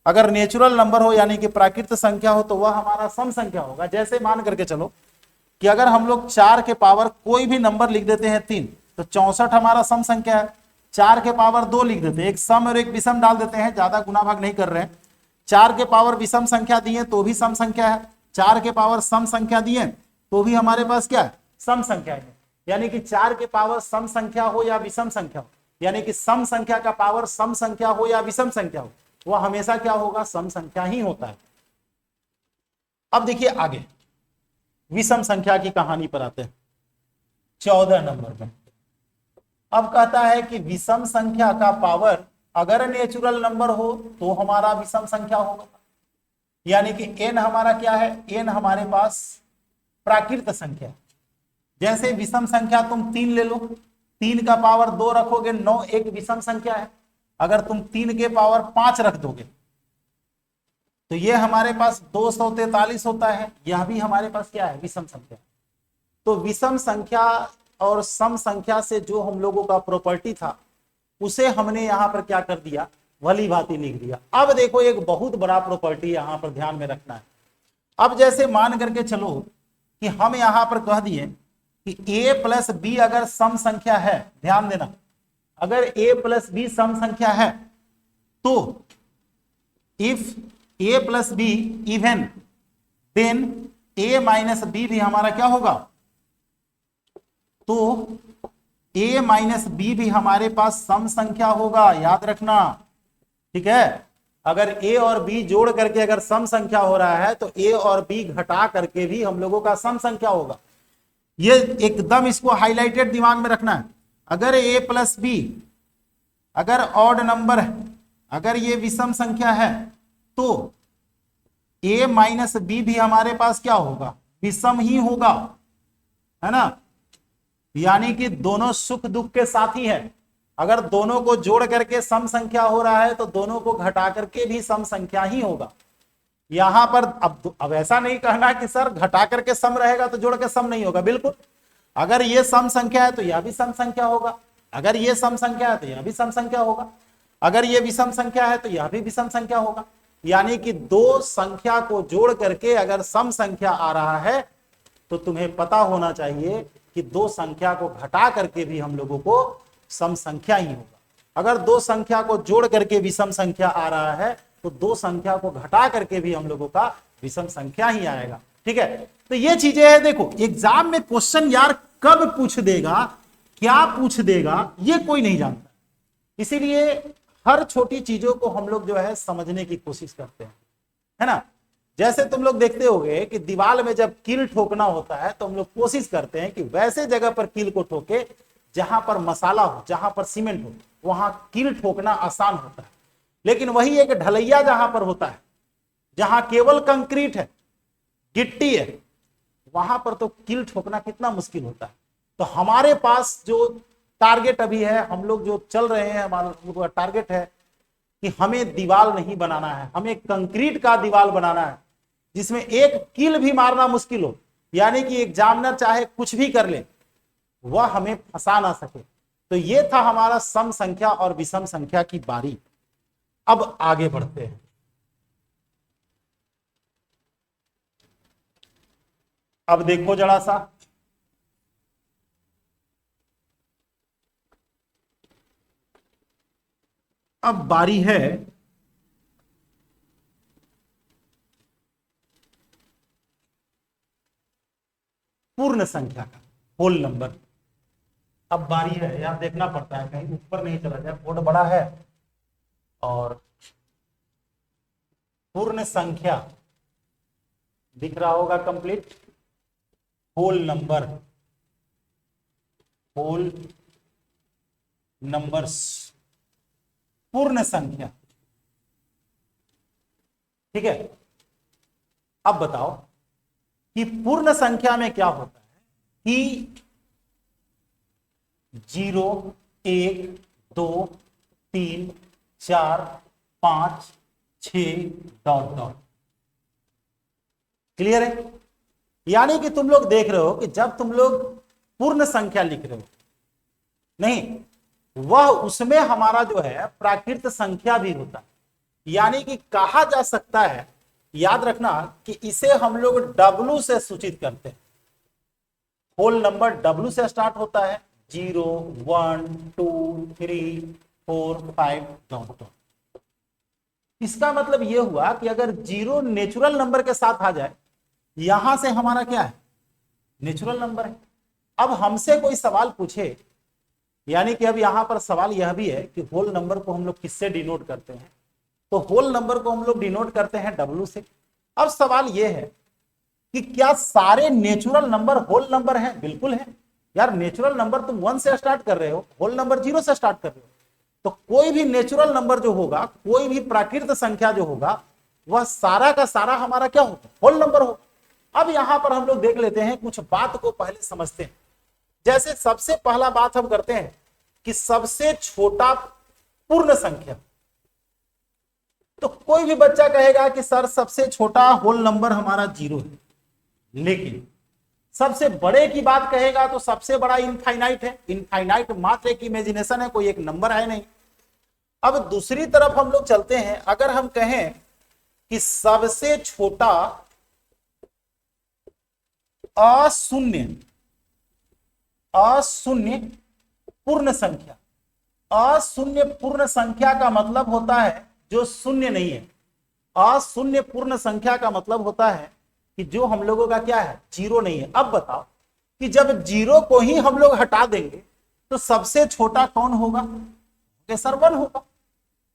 अगर नेचुरल नंबर हो यानी कि प्राकृत संख्या हो तो वह हमारा सम संख्या होगा। जैसे मान करके चलो कि अगर हम लोग 4 के पावर कोई भी नंबर लिख देते हैं 3, तो 64 हमारा सम संख्या है। 4 के पावर 2 लिख देते हैं, एक सम और एक विषम डाल देते हैं, ज्यादा गुना भाग नहीं कर रहे हैं। 4 के पावर विषम संख्या दिए तो भी सम संख्या है, 4 के पावर सम संख्या दिए तो भी हमारे पास क्या है, सम संख्या है। यानी कि 4 के पावर सम संख्या हो या विषम संख्या हो, यानी कि सम संख्या का पावर सम संख्या हो या विषम संख्या हो, वह हमेशा क्या होगा, सम संख्या ही होता है। अब देखिए आगे विषम संख्या की कहानी पर आते हैं 14 नंबर में। अब कहता है कि विषम संख्या का पावर अगर नेचुरल नंबर हो तो हमारा विषम संख्या होगा। यानी कि n हमारा क्या है, n हमारे पास प्राकृत संख्या। जैसे विषम संख्या तुम 3 ले लो, 3 का पावर 2 रखोगे 9, एक विषम संख्या है। अगर तुम 3 के पावर 5 रख दोगे तो ये हमारे पास 243 होता है, यह भी हमारे पास क्या है, विषम संख्या। तो विषम संख्या और सम संख्या से जो हम लोगों का प्रॉपर्टी था उसे हमने यहां पर क्या कर दिया, भली भांति लिख दिया। अब देखो एक बहुत बड़ा प्रॉपर्टी यहां पर ध्यान में रखना है। अब जैसे मान करके चलो कि हम यहां पर कह दिए कि a प्लस बी अगर सम संख्या है, ध्यान देना, अगर a प्लस बी सम संख्या है तो if a plus B even then a minus B भी हमारा क्या होगा, तो a माइनस बी भी हमारे पास सम संख्या होगा, याद रखना, ठीक है। अगर a और b जोड़ करके अगर सम संख्या हो रहा है तो a और b घटा करके भी हम लोगों का सम संख्या होगा। ये एकदम इसको हाईलाइटेड दिमाग में रखना है। अगर a प्लस बी अगर ऑड नंबर है, अगर ये विषम संख्या है, तो a माइनस बी भी हमारे पास क्या होगा, विषम ही होगा, है ना। यानी कि दोनों सुख दुख के साथी है। अगर दोनों को जोड़ करके सम संख्या हो रहा है तो दोनों को घटा करके भी सम संख्या ही होगा। यहां पर अब ऐसा नहीं कहना कि सर घटा करके सम रहेगा तो जोड़ के सम नहीं होगा, बिल्कुल। अगर ये सम संख्या है तो यह भी सम संख्या होगा, अगर ये सम संख्या है तो यह भी सम संख्या होगा, अगर ये विषम संख्या है तो यह भी विषम संख्या होगा। यानी कि दो संख्या को जोड़ करके अगर सम संख्या आ रहा है तो तुम्हें पता होना चाहिए कि दो संख्या को घटा करके भी हम लोगों को सम संख्या ही होगा। अगर दो संख्या को जोड़ करके विषम संख्या आ रहा है तो दो संख्या को घटा करके भी हम लोगों का विषम संख्या ही आएगा, ठीक है। तो ये चीजें हैं। देखो एग्जाम में क्वेश्चन यार कब पूछ देगा, क्या पूछ देगा, ये कोई नहीं जानता। इसीलिए हर छोटी चीजों को हम लोग जो है समझने की कोशिश करते हैं, है ना। जैसे तुम लोग देखते होगे कि दीवार में जब कील ठोकना होता है तो हम लोग कोशिश करते हैं कि वैसे जगह पर कील को ठोके जहां पर मसाला हो, जहां पर सीमेंट हो, वहां कील ठोकना आसान होता है। लेकिन वही एक ढलैया जहां पर होता है, जहां केवल कंक्रीट है, गिट्टी है, वहां पर तो कील ठोकना कितना मुश्किल होता है। तो हमारे पास जो टारगेट अभी है, हम लोग जो चल रहे हैं, हमारा टारगेट है कि हमें दीवार नहीं बनाना है, हमें कंक्रीट का दीवार बनाना है जिसमें एक कील भी मारना मुश्किल हो। यानी कि एग्जामिनर चाहे कुछ भी कर ले, वह हमें फंसा ना सके। तो ये था हमारा सम संख्या और विषम संख्या की बारी। अब आगे बढ़ते हैं। अब देखो जरा सा, अब बारी है पूर्ण संख्या का, होल नंबर। अब बारी है, यार देखना पड़ता है कहीं ऊपर नहीं चला जाए, बोर्ड बड़ा है। और पूर्ण संख्या दिख रहा होगा complete, whole number, whole numbers, पूर्ण संख्या, ठीक है। अब बताओ कि पूर्ण संख्या में क्या होता है कि 0 1 2 3 4 5 6 डॉट डॉट। क्लियर है। यानी कि तुम लोग देख रहे हो कि जब तुम लोग पूर्ण संख्या लिख रहे हो, नहीं, वह उसमें हमारा जो है प्राकृत संख्या भी होता है। यानी कि कहा जा सकता है, याद रखना कि इसे हम लोग W से सूचित करते हैं। होल नंबर W से स्टार्ट होता है, 0 1 2 3 4 5 डॉट डॉट। इसका मतलब यह हुआ कि अगर 0 नेचुरल नंबर के साथ आ जाए, यहां से हमारा क्या है, नेचुरल नंबर है। अब हमसे कोई सवाल पूछे, यानी कि अब यहां पर सवाल यह भी है कि होल नंबर को हम लोग किससे डिनोट करते हैं, तो होल नंबर को हम लोग डिनोट करते हैं W से। अब सवाल यह है कि क्या सारे नेचुरल नंबर होल नंबर हैं? बिल्कुल है यार। नेचुरल नंबर तुम 1 से स्टार्ट कर रहे हो, होल नंबर 0 से स्टार्ट कर रहे हो, तो कोई भी नेचुरल नंबर जो होगा, कोई भी प्राकृत संख्या जो होगा, वह सारा का सारा हमारा क्या होगा, होल नंबर होगा। अब यहां पर हम लोग देख लेते हैं, कुछ बात को पहले समझते हैं। जैसे सबसे पहला बात हम करते हैं कि सबसे छोटा पूर्ण संख्या। तो कोई भी बच्चा कहेगा कि सर सबसे छोटा होल नंबर हमारा 0 है, लेकिन सबसे बड़े की बात कहेगा तो सबसे बड़ा इनफाइनाइट है। इनफाइनाइट मात्र एक इमेजिनेशन है, कोई एक नंबर है नहीं। अब दूसरी तरफ हम लोग चलते हैं, अगर हम कहें कि सबसे छोटा अशून्य पूर्ण संख्या। अशून्य पूर्ण संख्या का मतलब होता है जो शून्य नहीं है, अशून्य पूर्ण संख्या का मतलब होता है कि जो हम लोगों का क्या है, जीरो नहीं है। अब बताओ कि जब जीरो को ही हम लोग हटा देंगे तो सबसे छोटा कौन होगा? सर 1 होगा,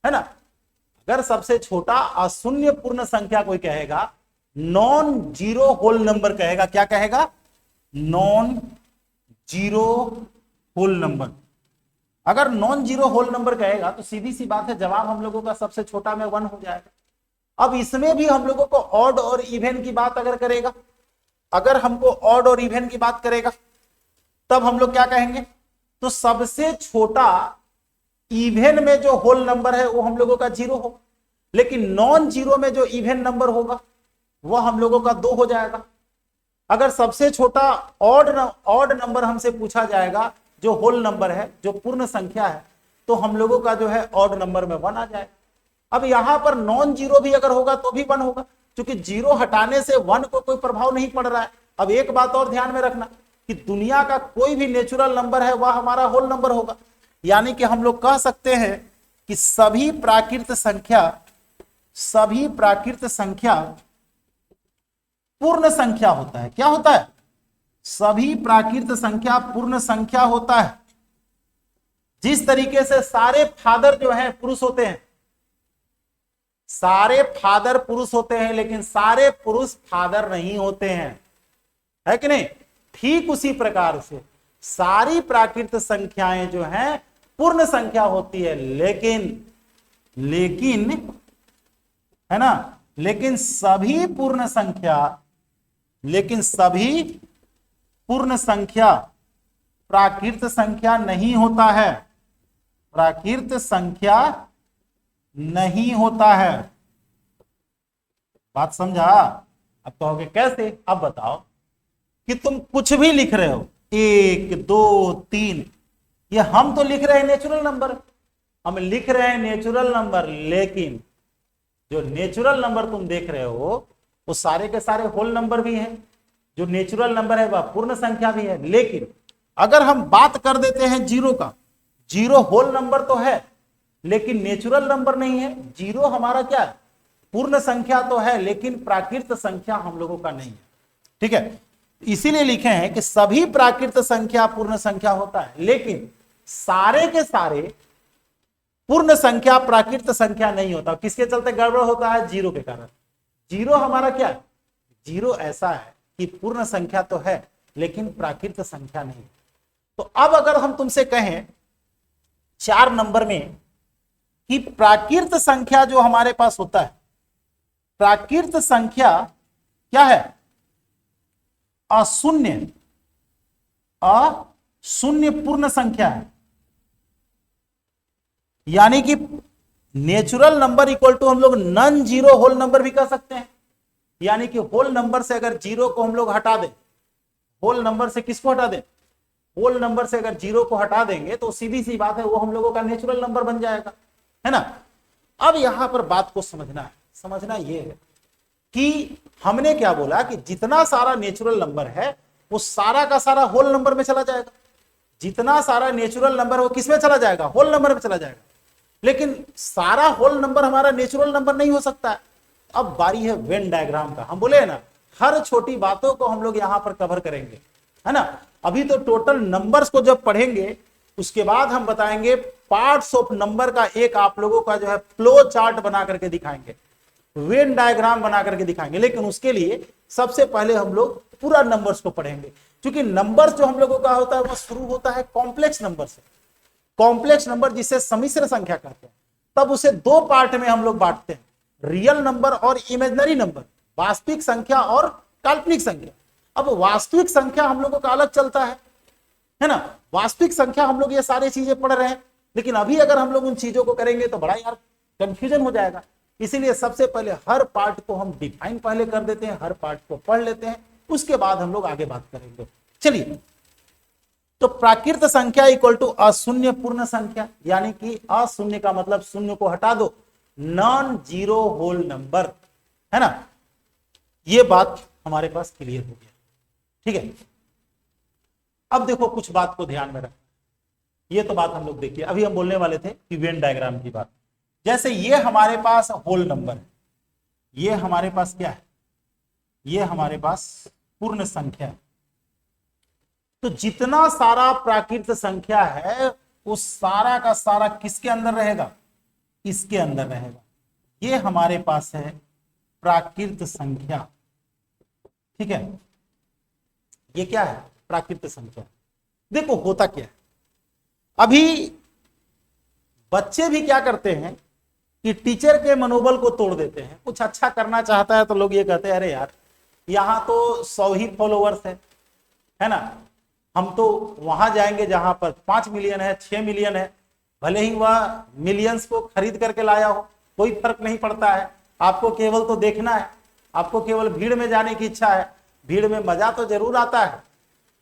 है ना। अगर सबसे छोटा अशून्य पूर्ण संख्या कोई कहेगा, नॉन जीरो होल नंबर कहेगा, क्या कहेगा? Non zero whole number. अगर नॉन जीरो होल नंबर कहेगा तो सीधी सी बात है, जवाब हम लोगों का सबसे छोटा में 1 हो जाएगा। अब इसमें भी हम लोगों को ऑड और इवन की बात अगर करेगा, अगर हमको ऑड और इवन की बात करेगा तब हम लोग क्या कहेंगे? तो सबसे छोटा इवन में जो होल नंबर है वो हम लोगों का 0 हो, लेकिन नॉन जीरो में जो इवन नंबर होगा वह हम लोगों का 2 हो जाएगा। अगर सबसे छोटा ऑड नंबर हमसे पूछा जाएगा, जो होल नंबर है, जो पूर्ण संख्या है, तो हम लोगों का जो है ऑड नंबर में 1 आ जाएगा। अब यहां पर नॉन जीरो भी अगर होगा तो भी 1 होगा, क्योंकि जीरो हटाने से 1 को कोई प्रभाव नहीं पड़ रहा है। अब एक बात और ध्यान में रखना कि दुनिया का कोई भी नेचुरल नंबर है वह हमारा होल नंबर होगा। यानी कि हम लोग कह सकते हैं कि सभी प्राकृत संख्या पूर्ण संख्या होता है। क्या होता है? सभी प्राकृत संख्या पूर्ण संख्या होता है। जिस तरीके से सारे फादर जो है पुरुष होते हैं, सारे फादर पुरुष होते हैं, लेकिन सारे पुरुष फादर नहीं होते हैं, है कि नहीं? ठीक उसी प्रकार से सारी प्राकृत संख्याएं जो हैं पूर्ण संख्या होती है, लेकिन है ना, लेकिन सभी पूर्ण संख्या प्राकृत संख्या नहीं होता है। प्राकृत संख्या नहीं होता है। बात समझा? अब कहोगे कैसे? अब बताओ कि तुम कुछ भी लिख रहे हो, 1 2 3, ये हम तो लिख रहे हैं नेचुरल नंबर, हम लिख रहे हैं नेचुरल नंबर, लेकिन जो नेचुरल नंबर तुम देख रहे हो वो सारे के सारे होल नंबर भी हैं। जो नेचुरल नंबर है वह पूर्ण संख्या भी है। लेकिन अगर हम बात कर देते हैं जीरो का, जीरो होल नंबर तो है लेकिन नेचुरल नंबर नहीं है। जीरो हमारा क्या है? पूर्ण संख्या तो है लेकिन प्राकृत संख्या हम लोगों का नहीं है। ठीक है, इसीलिए लिखे हैं कि सभी प्राकृत संख्या पूर्ण संख्या होता है, लेकिन सारे के सारे पूर्ण संख्या प्राकृत संख्या नहीं होता। किसके चलते गड़बड़ होता है? जीरो के कारण। जीरो हमारा क्या है? जीरो ऐसा है कि पूर्ण संख्या तो है लेकिन प्राकृत संख्या नहीं। तो अब अगर हम तुमसे कहें 4 नंबर में कि प्राकृत संख्या जो हमारे पास होता है, प्राकृत संख्या क्या है? अशून्य पूर्ण संख्या है। यानी कि नेचुरल नंबर इक्वल टू हम लोग नॉन जीरो होल नंबर भी कह सकते हैं। यानी कि होल नंबर से अगर जीरो को हम लोग हटा दें, होल नंबर से किसको हटा दें? होल नंबर से अगर जीरो को हटा देंगे तो सीधी सी बात है वो हम लोगों का नेचुरल नंबर बन जाएगा, है ना। अब यहां पर बात को समझना है। समझना यह है कि हमने क्या बोला कि जितना सारा नेचुरल नंबर है वो सारा का सारा होल नंबर में चला जाएगा। जितना सारा नेचुरल नंबर वो किस में चला जाएगा? होल नंबर में चला जाएगा। लेकिन सारा होल नंबर हमारा नेचुरल नंबर नहीं हो सकता है। अब बारी है वेन डायग्राम का। हम बोले ना, हर छोटी बातों को हम लोग यहां पर कवर करेंगे, है ना। अभी तो टोटल नंबर्स को जब पढ़ेंगे उसके बाद हम बताएंगे पार्ट्स ऑफ नंबर का एक आप लोगों का जो है फ्लो चार्ट बना करके दिखाएंगे, वेन डायग्राम बना करके दिखाएंगे। लेकिन उसके लिए सबसे पहले हम लोग पूरा नंबर्स को पढ़ेंगे, क्योंकि नंबर्स जो हम लोगों का होता है वो शुरू होता है कॉम्प्लेक्स नंबर से। कॉम्प्लेक्स नंबर जिसे सम्मिश्र संख्या कहते हैं, तब उसे 2 पार्ट में हम लोग बांटते हैं, रियल नंबर और इमेजिनरी नंबर, वास्तविक संख्या और काल्पनिक संख्या। अब वास्तविक संख्या हम लोगों का अलग चलता है ना। वास्तविक संख्या हम लोग ये सारी चीजें पढ़ रहे हैं, लेकिन अभी अगर हम लोग उन चीजों को करेंगे तो बड़ा यार कंफ्यूजन हो जाएगा। इसीलिए सबसे पहले हर पार्ट को हम डिफाइन पहले कर देते हैं, हर पार्ट को पढ़ लेते हैं, उसके बाद हम लोग आगे बात करेंगे। चलिए, तो प्राकृत संख्या इक्वल टू अशून्य पूर्ण संख्या, यानी कि अशून्य का मतलब शून्य को हटा दो, नॉन जीरो होल नंबर, है ना। ये बात हमारे पास क्लियर हो गया। ठीक है, अब देखो कुछ बात को ध्यान में रख। ये तो बात हम लोग देखिए, अभी हम बोलने वाले थे कि वेन डायग्राम की बात। जैसे ये हमारे पास होल नंबर है, ये हमारे पास क्या है, ये हमारे पास पूर्ण संख्या है। तो जितना सारा प्राकृत संख्या है उस सारा का सारा किसके अंदर रहेगा, इसके अंदर रहेगा। ये हमारे पास है प्राकृत संख्या, ठीक है। ये क्या है, प्राकृत संख्या। देखो होता क्या है, अभी बच्चे भी क्या करते हैं कि टीचर के मनोबल को तोड़ देते हैं। कुछ अच्छा करना चाहता है तो लोग ये कहते हैं अरे यार यहां तो 100 ही फॉलोवर्स है ना, हम तो वहां जाएंगे जहां पर 5 मिलियन है, 6 मिलियन है, भले ही वह मिलियंस को खरीद करके लाया हो, कोई फर्क नहीं पड़ता है। आपको केवल तो देखना है, आपको केवल भीड़ में जाने की इच्छा है। भीड़ में मजा तो जरूर आता है,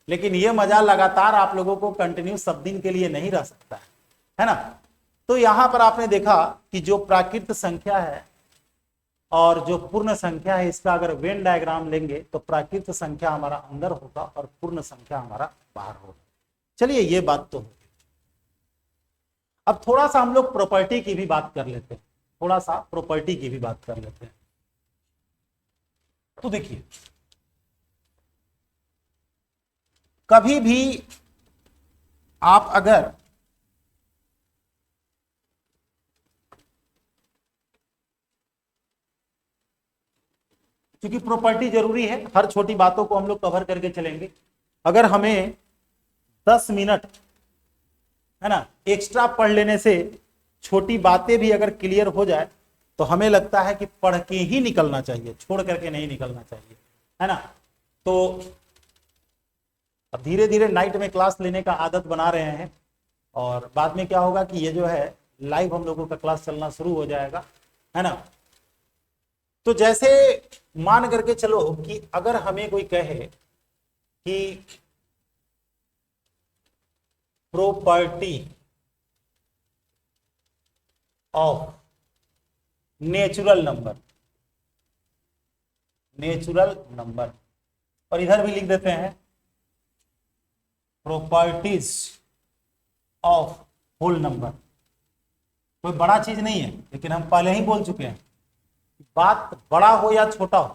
लेकिन यह मजा लगातार आप लोगों को कंटिन्यू सब दिन के लिए नहीं रह सकता है ना। तो यहां पर आपने देखा कि जो प्राकृत संख्या है और जो पूर्ण संख्या है, इसका अगर वेन डायग्राम लेंगे तो प्राकृत संख्या हमारा अंदर होगा और पूर्ण संख्या हमारा बाहर होगा। चलिए ये बात तो होगी। अब थोड़ा सा हम लोग प्रॉपर्टी की भी बात कर लेते हैं, थोड़ा सा प्रॉपर्टी की भी बात कर लेते हैं। तो देखिए कभी भी आप अगर क्योंकि प्रॉपर्टी जरूरी है, हर छोटी बातों को हम लोग कवर करके चलेंगे। अगर हमें 10 मिनट है ना एक्स्ट्रा पढ़ लेने से छोटी बातें भी अगर क्लियर हो जाए तो हमें लगता है कि पढ़ के ही निकलना चाहिए, छोड़ करके नहीं निकलना चाहिए, है ना। तो अब धीरे धीरे नाइट में क्लास लेने का आदत बना रहे हैं और बाद में क्या होगा कि ये जो है लाइव हम लोगों का क्लास चलना शुरू हो जाएगा, है ना। तो जैसे मान करके चलो कि अगर हमें कोई कहे कि property of natural number, natural number, और इधर भी लिख देते हैं प्रॉपर्टीज ऑफ होल नंबर। कोई बड़ा चीज नहीं है, लेकिन हम पहले ही बोल चुके हैं बात बड़ा हो या छोटा हो,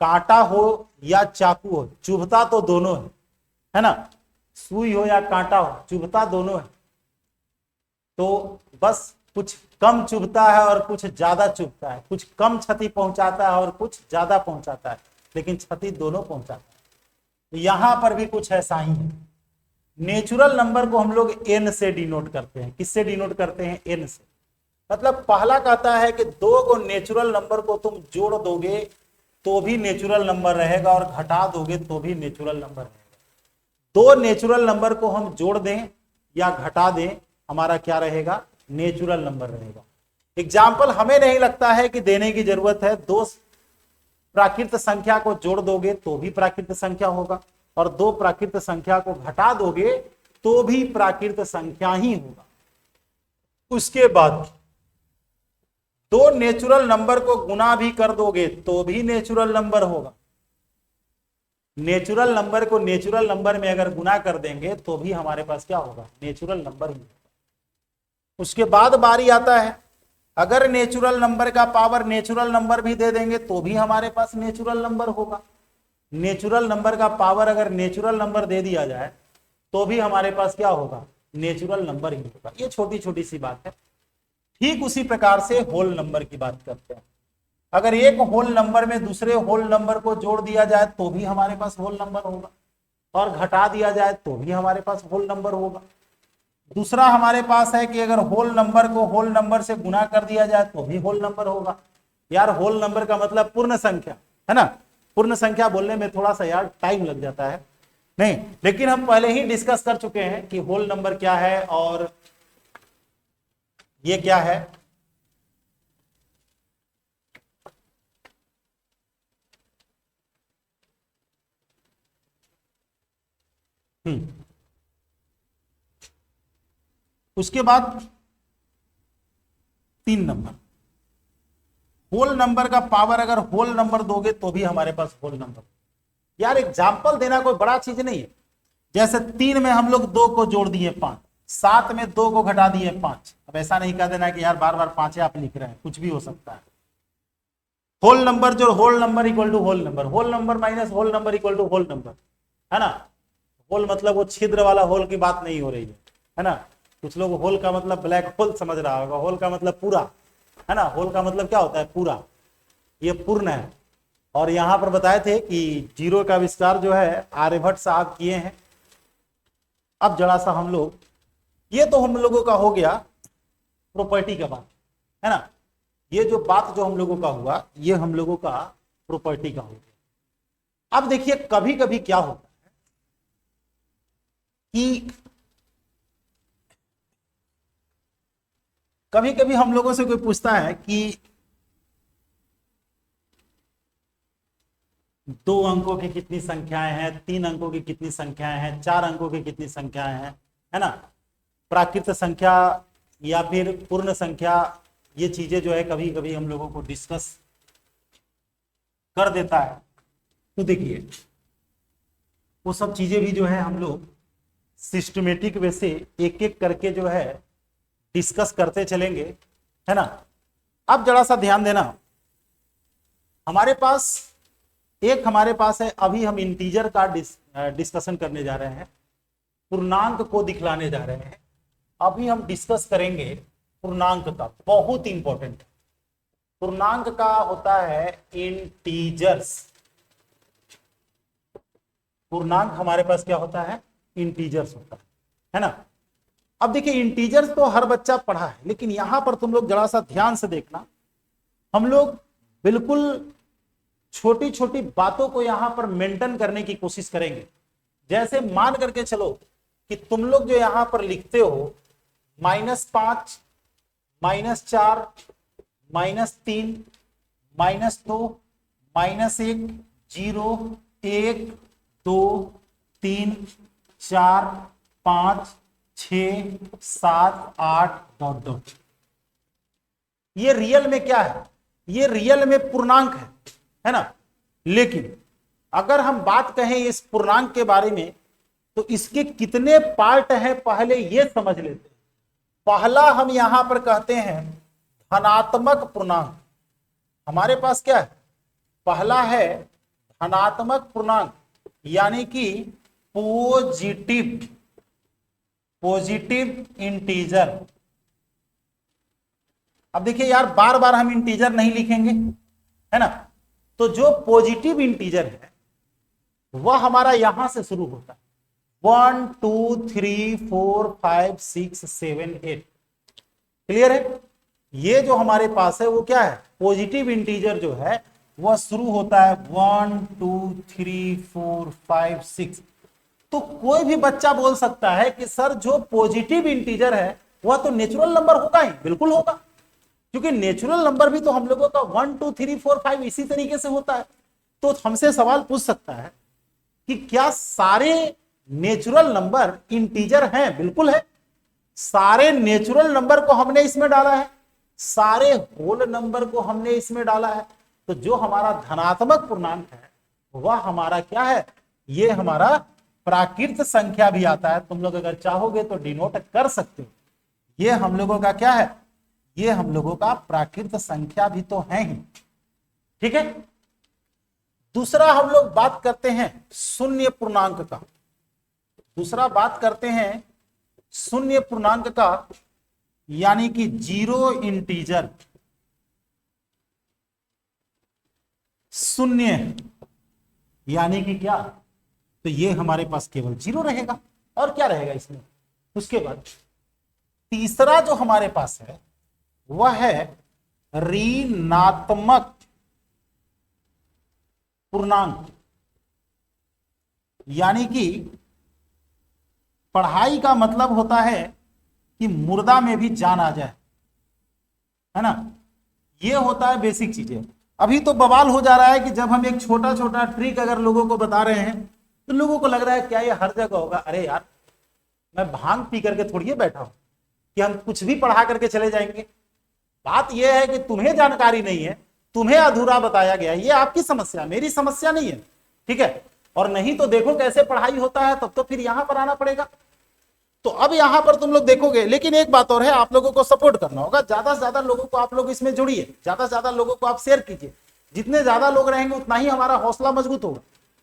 कांटा हो या चाकू हो, चुभता तो दोनों है ना। सुई हो या कांटा हो, चुभता दोनों है। तो बस कुछ कम चुभता है और कुछ ज्यादा चुभता है, कुछ कम क्षति पहुंचाता है और कुछ ज्यादा पहुंचाता है, लेकिन क्षति दोनों पहुंचाता है। तो यहां पर भी कुछ ऐसा ही है। नेचुरल नंबर को हम लोग एन से डिनोट करते हैं। किससे डिनोट करते हैं, एन से। मतलब पहला कहता है कि दो को नेचुरल नंबर को तुम जोड़ दोगे तो भी नेचुरल नंबर रहेगा और घटा दोगे तो भी नेचुरल नंबर रहेगा। दो नेचुरल नंबर को हम जोड़ दें या घटा दें, हमारा क्या रहेगा, नेचुरल नंबर रहेगा। एग्जाम्पल हमें नहीं लगता है कि देने की जरूरत है। दो प्राकृत संख्या को जोड़ दोगे तो भी प्राकृत संख्या होगा और दो प्राकृत संख्या को घटा दोगे तो भी प्राकृत संख्या ही होगा। उसके बाद दो नेचुरल नंबर को गुना भी कर दोगे तो भी नेचुरल नंबर होगा। नेचुरल नंबर को नेचुरल नंबर में अगर गुना कर देंगे तो भी हमारे पास क्या होगा, नेचुरल नंबर ही होगा। उसके बाद बारी आता है, अगर नेचुरल नंबर का पावर नेचुरल नंबर भी दे देंगे तो भी हमारे पास नेचुरल नंबर होगा। नेचुरल नंबर का पावर अगर नेचुरल नंबर दे दिया जाए तो भी हमारे पास क्या होगा, नेचुरल नंबर ही होगा। ये छोटी छोटी सी बात है। ठीक उसी प्रकार से होल नंबर की बात करते हैं। अगर एक होल नंबर में दूसरे होल नंबर को जोड़ दिया जाए तो भी हमारे पास होल नंबर होगा और घटा दिया जाए तो भी हमारे पास होल नंबर होगा। दूसरा हमारे पास है कि अगर होल नंबर को होल नंबर से गुना कर दिया जाए तो भी होल नंबर होगा। यार होल नंबर का मतलब पूर्ण संख्या है ना। पूर्ण संख्या बोलने में थोड़ा सा यार टाइम लग जाता है नहीं, लेकिन हम पहले ही डिस्कस कर चुके हैं कि होल नंबर क्या है और ये क्या है। उसके बाद 3 नंबर। होल नंबर का पावर अगर होल नंबर दोगे तो भी हमारे पास होल नंबर। यार एग्जाम्पल देना कोई बड़ा चीज नहीं है। जैसे 3 में हम लोग 2 को जोड़ दिए 5, 7 में 2 को घटा दिए 5। अब ऐसा नहीं कह देना कि यार बार बार 5 आप लिख रहे हैं, कुछ भी हो सकता है। होल नंबर जो whole number equal to whole number minus whole number equal to whole number, है ना। होल मतलब वो छिद्र वाला होल की बात नहीं हो रही है ना। कुछ लोग होल का मतलब ब्लैक होल समझ रहा होगा, होल का मतलब पूरा, है ना। होल का मतलब क्या होता है? पूरा, ये पूर्ण है। और यहां पर बताए थे कि जीरो का आविष्कार जो है आर्यभट्ट साहब किए हैं। अब जरा सा हम लोग, ये तो हम लोगों का हो गया प्रॉपर्टी का बात, है ना। ये जो बात जो हम लोगों का हुआ, ये हम लोगों का प्रॉपर्टी का हो गया। अब देखिए कभी कभी क्या होता है कि कभी कभी हम लोगों से कोई पूछता है कि 2 अंकों की कितनी संख्याएं हैं, 3 अंकों की कितनी संख्याएं हैं, 4 अंकों की कितनी संख्याएं हैं, है ना। प्राकृत संख्या या फिर पूर्ण संख्या, ये चीजें जो है कभी कभी हम लोगों को डिस्कस कर देता है। तो देखिए वो सब चीजें भी जो है हम लोग सिस्टमेटिक वे से एक एक करके जो है डिस्कस करते चलेंगे, है ना। अब जरा सा ध्यान देना, हमारे पास है, अभी हम इंटीजर का डिस्कशन करने जा रहे हैं, पूर्णांक को दिखलाने जा रहे हैं। अभी हम डिस्कस करेंगे पूर्णांक का, बहुत इंपॉर्टेंट। पूर्णांक का होता है इंटीजर्स। पूर्णांक हमारे पास क्या होता है? इंटीजर्स होता है ना। अब देखिए इंटीजर्स तो हर बच्चा पढ़ा है, लेकिन यहां पर तुम लोग जरा सा ध्यान से देखना, हम लोग बिल्कुल छोटी छोटी बातों को यहां पर मेंटेन करने की कोशिश करेंगे। जैसे मान करके चलो कि तुम लोग जो यहां पर लिखते हो -5, -4, -3, -2, -1, 0, 1, 2, 3, 4, 5, 6, 7, 8 ... ये रियल में क्या है? ये रियल में पूर्णांक है ना। लेकिन अगर हम बात कहें इस पूर्णांक के बारे में, तो इसके कितने पार्ट हैं पहले ये समझ लेते हैं। पहला हम यहां पर कहते हैं धनात्मक पूर्णांक। हमारे पास क्या है? पहला है धनात्मक पूर्णांक, यानी कि पॉजिटिव इंटीजर। अब देखिए यार, बार बार हम इंटीजर नहीं लिखेंगे, है ना। तो जो पॉजिटिव इंटीजर है वह हमारा यहां से शुरू होता है, 1 2 3 4 5 6 7 8। क्लियर है? ये जो हमारे पास है वो क्या है? पॉजिटिव इंटीजर जो है वह शुरू होता है 1 2 3 4 5 6। तो कोई भी बच्चा बोल सकता है कि सर जो पॉजिटिव इंटीजर है वह तो नेचुरल नंबर होगा ही। बिल्कुल होगा, क्योंकि नेचुरल नंबर भी तो हम लोगों का 1 2 3 4 5 इसी तरीके से होता है। तो हमसे सवाल पूछ सकता है कि क्या सारे नेचुरल नंबर इंटीजर हैं? बिल्कुल है। सारे नेचुरल नंबर को हमने इसमें डाला है, सारे होल नंबर को हमने इसमें डाला है। तो जो हमारा धनात्मक पूर्णांक है वह हमारा क्या है? ये हमारा प्राकृत संख्या भी आता है। तुम लोग अगर चाहोगे तो डिनोट कर सकते हो। ये हम लोगों का क्या है? ये हम लोगों का प्राकृत संख्या भी तो है ही। ठीक है। दूसरा हम लोग बात करते हैं शून्य पूर्णांक का। दूसरा बात करते हैं शून्य पूर्णांक का, यानी कि जीरो इंटीजर। शून्य यानी कि क्या? तो ये हमारे पास केवल जीरो रहेगा, और क्या रहेगा इसमें? उसके बाद तीसरा जो हमारे पास है वह है ऋणात्मक पूर्णांक, यानी कि पढ़ाई का मतलब होता है कि मुर्दा में भी जान आ जाए, है ना। ये होता है बेसिक चीजें। अभी तो बवाल हो जा रहा है कि जब हम एक छोटा छोटा ट्रिक अगर लोगों को बता रहे हैं तो लोगों को लग रहा है क्या ये हर जगह होगा। अरे यार, मैं भांग पी करके थोड़ी बैठा हूं कि हम कुछ भी पढ़ा करके चले जाएंगे। बात यह है कि तुम्हें जानकारी नहीं है, तुम्हें अधूरा बताया गया। ये आपकी समस्या, मेरी समस्या नहीं है। ठीक है। और नहीं तो देखो कैसे पढ़ाई होता है, तब तो फिर यहां पर आना पड़ेगा। तो अब यहां पर तुम लोग देखोगे, लेकिन एक बात और है, आप लोगों को सपोर्ट करना होगा। ज्यादा से ज्यादा लोगों को आप लोग इसमें जुड़िए, ज्यादा से ज्यादा लोगों को आप शेयर कीजिए, जितने ज्यादा लोग रहेंगे उतना ही हमारा हौसला मजबूत होगा।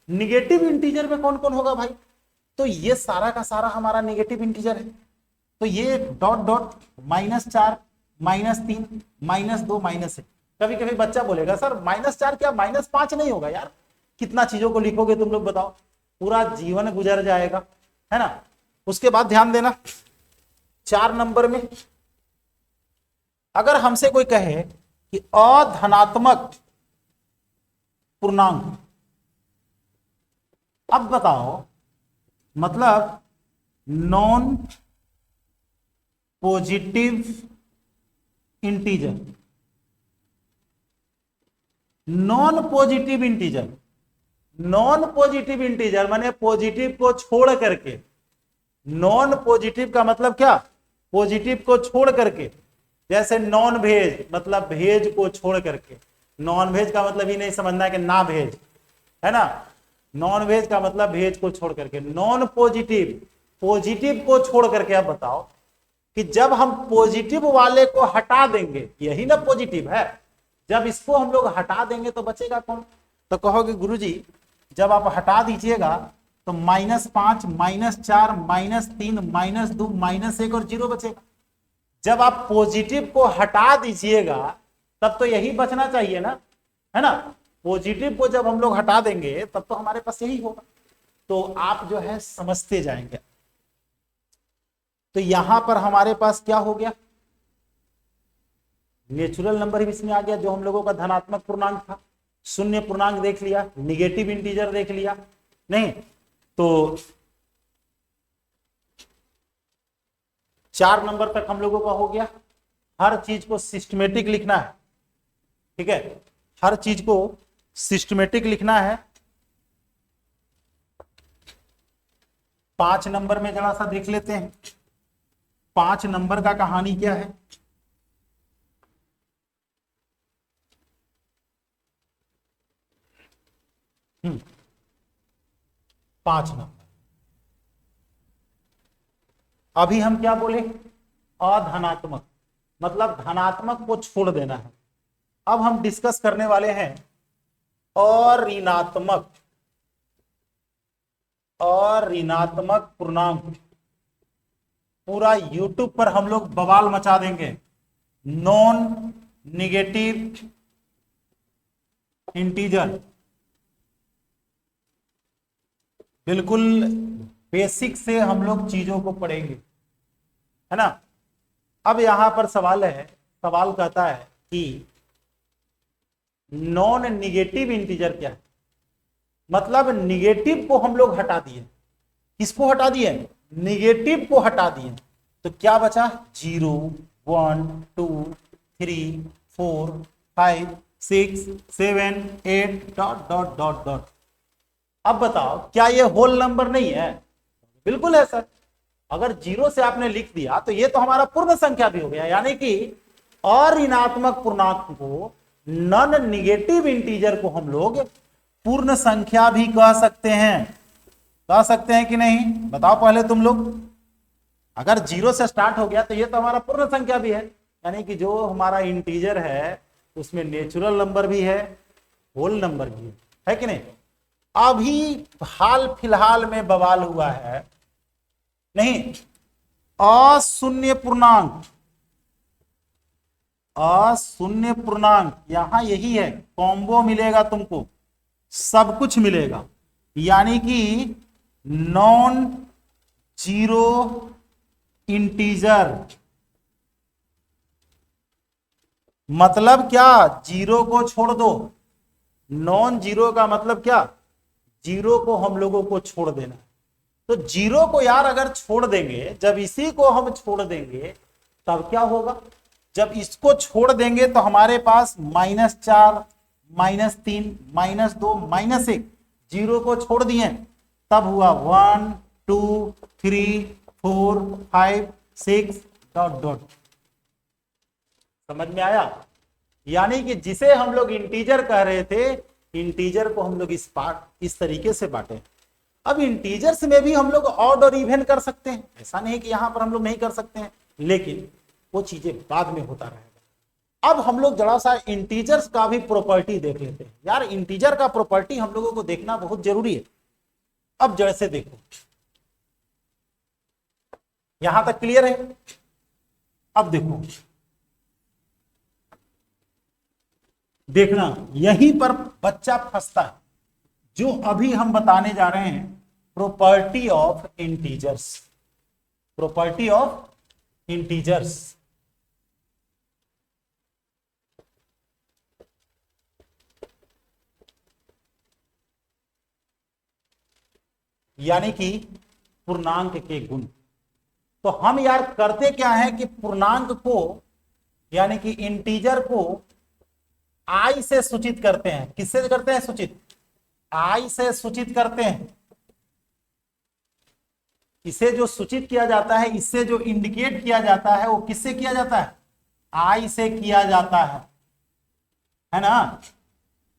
निगेटिव इंटीजर में कौन कौन होगा भाई? तो ये सारा का सारा हमारा निगेटिव इंटीजर है। तो ये डॉट डॉट -4 -3 -2 -1। कभी कभी बच्चा बोलेगा सर -4 क्या -5 नहीं होगा यार? कितना चीजों को लिखोगे तुम लोग बताओ, पूरा जीवन गुजर जाएगा, है ना। उसके बाद ध्यान देना 4 नंबर में अगर हमसे कोई कहे कि अधनात्मक पूर्णांक, अब बताओ मतलब non positive integer, non positive integer, non positive integer माने पॉजिटिव को छोड़ करके, नॉन पॉजिटिव का मतलब क्या? पॉजिटिव को छोड़ करके, जैसे नॉन भेज मतलब भेज को छोड़ करके, नॉन भेज का मतलब ही नहीं समझना है कि ना भेज, है ना। नॉन भेज का मतलब भेज को छोड़ करके, नॉन पॉजिटिव, पॉजिटिव को छोड़ करके। अब बताओ कि जब हम पॉजिटिव वाले को हटा देंगे, यही ना पॉजिटिव है, जब इसको हम लोग हटा देंगे तो बचेगा कौन? तो कहोगे गुरुजी जब आप हटा दीजिएगा तो -5 -4 -3 -2 -1 और 0 बचेगा। जब आप पॉजिटिव को हटा दीजिएगा तब तो यही बचना चाहिए ना, है ना। पॉजिटिव को जब हम लोग हटा देंगे तब तो हमारे पास यही होगा। तो आप जो है समझते जाएंगे। तो यहां पर हमारे पास क्या हो गया? नेचुरल नंबर भी इसमें आ गया, जो हम लोगों का धनात्मक पूर्णांक था। शून्य पूर्णांक देख लिया, निगेटिव इंटीजर देख लिया, नहीं तो 4 नंबर तक हम लोगों का हो गया। हर चीज को सिस्टमेटिक लिखना है, ठीक है, हर चीज को सिस्टमेटिक लिखना है। 5 नंबर में जरा सा देख लेते हैं, 5 नंबर का कहानी क्या है। हम्म 5 नंबर, अभी हम क्या बोले? अधनात्मक मतलब धनात्मक को छोड़ देना है। अब हम डिस्कस करने वाले हैं अऋणात्मक, अऋणात्मक पूर्णांक। पूरा यूट्यूब पर हम लोग बवाल मचा देंगे। नॉन निगेटिव इंटीजर, बिल्कुल बेसिक से हम लोग चीजों को पढ़ेंगे, है ना। अब यहां पर सवाल है, सवाल कहता है कि नॉन निगेटिव इंटीजर क्या है? मतलब निगेटिव को हम लोग हटा दिए। किसको हटा दिए? निगेटिव को हटा दिए। तो क्या बचा? 0 1 2 3 4 5 6 7 8 डॉट डॉट डॉट डॉट। अब बताओ क्या ये होल नंबर नहीं है? बिल्कुल है सर। अगर 0 से आपने लिख दिया तो ये तो हमारा पूर्ण संख्या भी हो गया, यानी कि अऋणात्मक पूर्णांक को, नॉन निगेटिव इंटीजर को हम लोग पूर्ण संख्या भी कह सकते हैं। कह सकते हैं कि नहीं? बताओ पहले तुम लोग। अगर 0 से स्टार्ट हो गया तो ये तो हमारा पूर्ण संख्या भी है, यानी कि जो हमारा इंटीजर है उसमें नेचुरल नंबर भी है, होल नंबर भी है कि नहीं। अभी हाल फिलहाल में बवाल हुआ है, नहीं, अशून्य पूर्णांक, अशून्य पूर्णांक यहां यही है, कॉम्बो मिलेगा तुमको, सब कुछ मिलेगा, यानी कि नॉन जीरो इंटीजर। मतलब क्या? 0 को छोड़ दो। नॉन जीरो का मतलब क्या? 0 को हम लोगों को छोड़ देना। तो 0 को यार अगर छोड़ देंगे, जब इसी को हम छोड़ देंगे तब क्या होगा? जब इसको छोड़ देंगे तो हमारे पास -4 -3 -2 -1, 0 को छोड़ दिए तब हुआ 1 2 3 4 5 6 डॉट डॉट। समझ में आया? यानी कि जिसे हम लोग इंटीजर कह रहे थे, इंटीजर को हम लोग इस तरीके से बांटे। अब इंटीजर्स में भी हम लोग ऑड और इवन कर सकते हैं, ऐसा नहीं कि यहां पर हम लोग नहीं कर सकते हैं, लेकिन वो चीजें बाद में होता रहेगा। अब हम लोग जरा सा इंटीजर्स का भी प्रॉपर्टी देख लेते हैं यार। इंटीजर का प्रॉपर्टी हम लोगों को देखना बहुत जरूरी है। अब जैसे देखो, यहां तक क्लियर है। अब देखो, देखना यहीं पर बच्चा फंसता है, जो अभी हम बताने जा रहे हैं, property of integers. Property of integers. यानी कि पूर्णांक के गुण। तो हम यार करते क्या है कि पूर्णांक को यानी कि इंटीजर को आई से सूचित करते हैं। किससे करते हैं सूचित? आई से सूचित करते हैं। इसे जो सूचित किया जाता है, इससे जो इंडिकेट किया जाता है, वो किससे किया जाता है? आई से किया जाता है ना।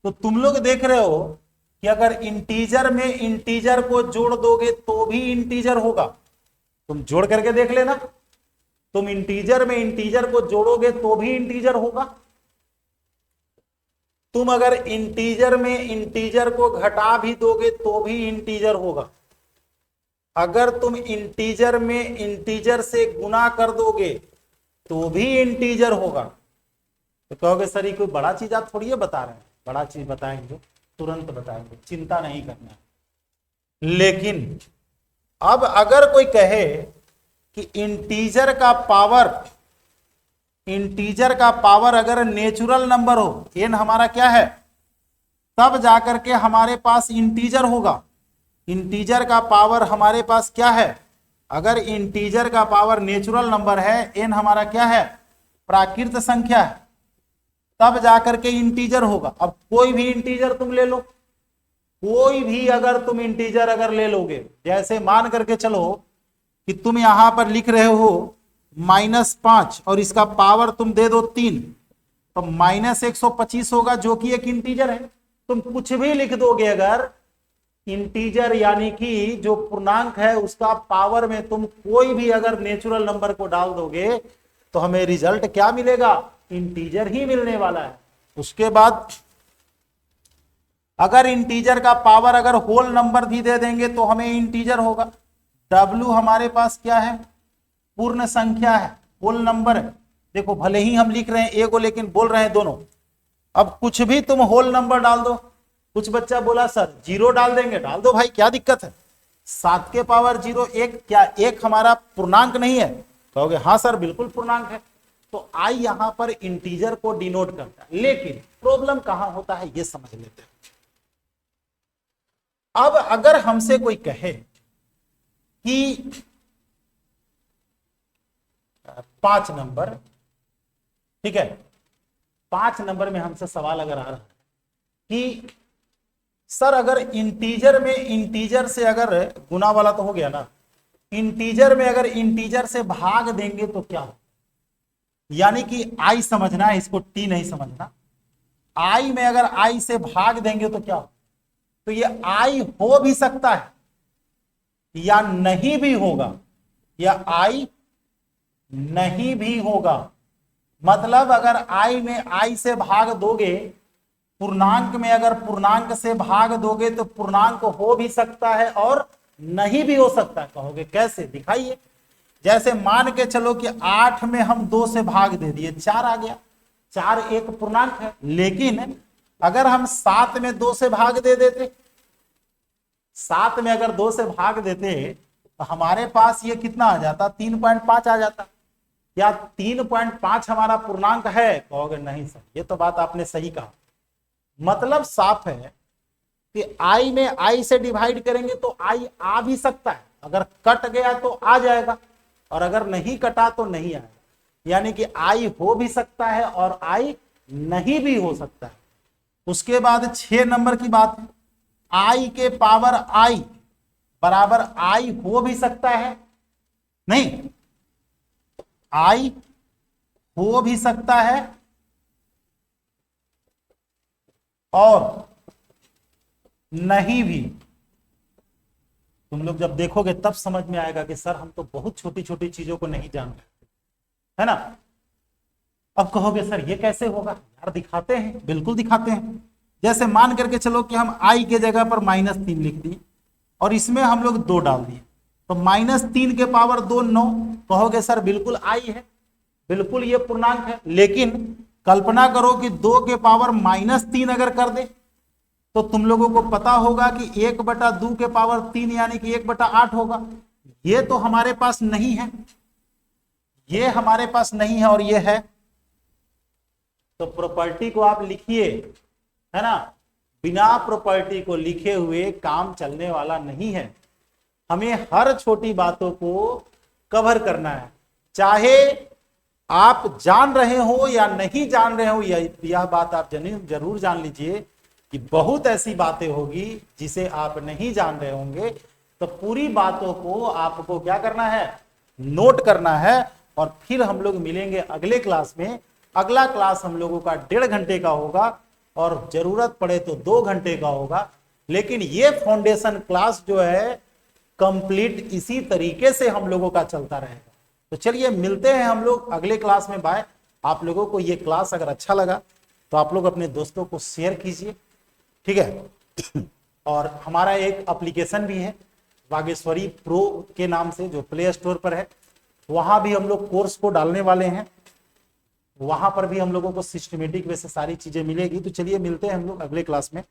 तो तुम लोग देख रहे हो कि अगर इंटीजर में इंटीजर को जोड़ दोगे तो भी इंटीजर होगा। तुम जोड़ करके देख लेना, तुम इंटीजर में इंटीजर को जोड़ोगे तो भी इंटीजर होगा। तुम अगर इंटीजर में इंटीजर को घटा भी दोगे तो भी इंटीजर होगा। अगर तुम इंटीजर में इंटीजर से गुना कर दोगे तो भी इंटीजर होगा। तो कहोगे सर ये कोई बड़ा चीज आप थोड़ी बता रहे हैं। बड़ा चीज बताएंगे, तुरंत बताएंगे, चिंता नहीं करना। लेकिन अब अगर कोई कहे कि इंटीजर का पावर अगर नेचुरल नंबर हो, एन हमारा क्या है, तब जाकर के हमारे पास इंटीजर होगा। इंटीजर का पावर हमारे पास क्या है? अगर इंटीजर का पावर नेचुरल नंबर है, एन हमारा क्या है, प्राकृत संख्या है, तब जाकर के इंटीजर होगा। अब कोई भी इंटीजर तुम ले लो, कोई भी अगर तुम इंटीजर अगर ले लोगे, जैसे मान करके चलो कि तुम यहां पर लिख रहे हो -5 और इसका पावर तुम दे दो 3, तो -125 होगा, जो कि एक इंटीजर है। तुम कुछ भी लिख दोगे अगर इंटीजर यानी कि जो पूर्णांक है उसका पावर में तुम कोई भी अगर नेचुरल नंबर को डाल दोगे तो हमें रिजल्ट क्या मिलेगा? इंटीजर ही मिलने वाला है। उसके बाद अगर इंटीजर का पावर अगर होल नंबर भी दे देंगे तो हमें इंटीजर होगा। W हमारे पास क्या है? पूर्ण संख्या है, होल नंबर है। देखो भले ही हम लिख रहे हैं एगो लेकिन बोल रहे हैं दोनों। अब कुछ भी तुम होल नंबर डाल दो। कुछ बच्चा बोला सर 0 डाल देंगे, डाल दो भाई, क्या दिक्कत है? 7 के पावर 0 1, क्या 1 हमारा पूर्णांक नहीं है? कहोगे हाँ सर बिल्कुल पूर्णांक है। तो आई यहां पर इंटीजर को डिनोट करता है। लेकिन प्रॉब्लम कहां होता है ये समझ लेते हैं। अब अगर हमसे कोई कहे कि 5 नंबर, ठीक है, 5 नंबर में हमसे सवाल अगर आ रहा है कि सर अगर इंटीजर में इंटीजर से अगर गुना वाला तो हो गया ना, इंटीजर में अगर इंटीजर से भाग देंगे तो क्या हो? यानी कि आई समझना है, इसको टी नहीं समझना। आई में अगर आई से भाग देंगे तो क्या हो? तो ये आई हो भी सकता है या नहीं भी होगा, या आई नहीं भी होगा। मतलब अगर आई में आई से भाग दोगे, पूर्णांक में अगर पूर्णांक से भाग दोगे तो पूर्णांक हो भी सकता है और नहीं भी हो सकता है। कहोगे कैसे? दिखाइए। जैसे मान के चलो कि 8 में हम 2 से भाग दे दिए, 4 आ गया। 4 एक पूर्णांक है। लेकिन अगर हम 7 में 2 से भाग दे देते, 7 में अगर 2 से भाग देते तो हमारे पास ये कितना आ जाता? 3.5 आ जाता। क्या 3.5 हमारा पूर्णांक है? कहोगे नहीं सर, ये तो बात आपने सही कहा। मतलब साफ है कि आई में आई से डिवाइड करेंगे तो आई आ भी सकता है। अगर कट गया तो आ जाएगा और अगर नहीं कटा तो नहीं आएगा। यानी कि आई हो भी सकता है और आई नहीं भी हो सकता है। उसके बाद 6 नंबर की बात है, आई के पावर आई बराबर आई हो भी सकता है, नहीं, आई हो भी सकता है और नहीं भी। तुम लोग जब देखोगे तब समझ में आएगा कि सर हम तो बहुत छोटी छोटी चीजों को नहीं जान रहे, है ना। अब कहोगे सर ये कैसे होगा, यार दिखाते हैं, बिल्कुल दिखाते हैं। जैसे मान करके चलो कि हम आई के जगह पर -3 लिख दिए और इसमें हम लोग 2 डाल दिए, तो -3 के पावर 2 9। कहोगे सर बिल्कुल आई है, बिल्कुल ये पूर्णांक है, लेकिन कल्पना करो कि 2 के पावर -3 अगर कर दे तो तुम लोगों को पता होगा कि 1/2 के पावर 3 यानी कि 1/8 होगा। ये तो हमारे पास नहीं है, ये हमारे पास नहीं है और ये है। तो प्रॉपर्टी को आप लिखिए, है ना, बिना प्रॉपर्टी को लिखे हुए काम चलने वाला नहीं है। हमें हर छोटी बातों को कवर करना है, चाहे आप जान रहे हो या नहीं जान रहे हो। यह बात आप जरूर जान लीजिए कि बहुत ऐसी बातें होगी जिसे आप नहीं जान रहे होंगे, तो पूरी बातों को आपको क्या करना है, नोट करना है। और फिर हम लोग मिलेंगे अगले क्लास में। अगला क्लास हम लोगों का 1.5 घंटे का होगा और जरूरत पड़े तो 2 घंटे का होगा, लेकिन ये फाउंडेशन क्लास जो है कंप्लीट इसी तरीके से हम लोगों का चलता रहेगा। तो चलिए मिलते हैं हम लोग अगले क्लास में। बाय। आप लोगों को ये क्लास अगर अच्छा लगा तो आप लोग अपने दोस्तों को शेयर कीजिए, ठीक है। और हमारा एक एप्लीकेशन भी है वागेश्वरी प्रो के नाम से, जो प्ले स्टोर पर है। वहां भी हम लोग कोर्स को डालने वाले हैं, वहां पर भी हम लोगों को सिस्टमेटिक वे से सारी चीजें मिलेगी। तो चलिए मिलते हैं हम लोग अगले क्लास में।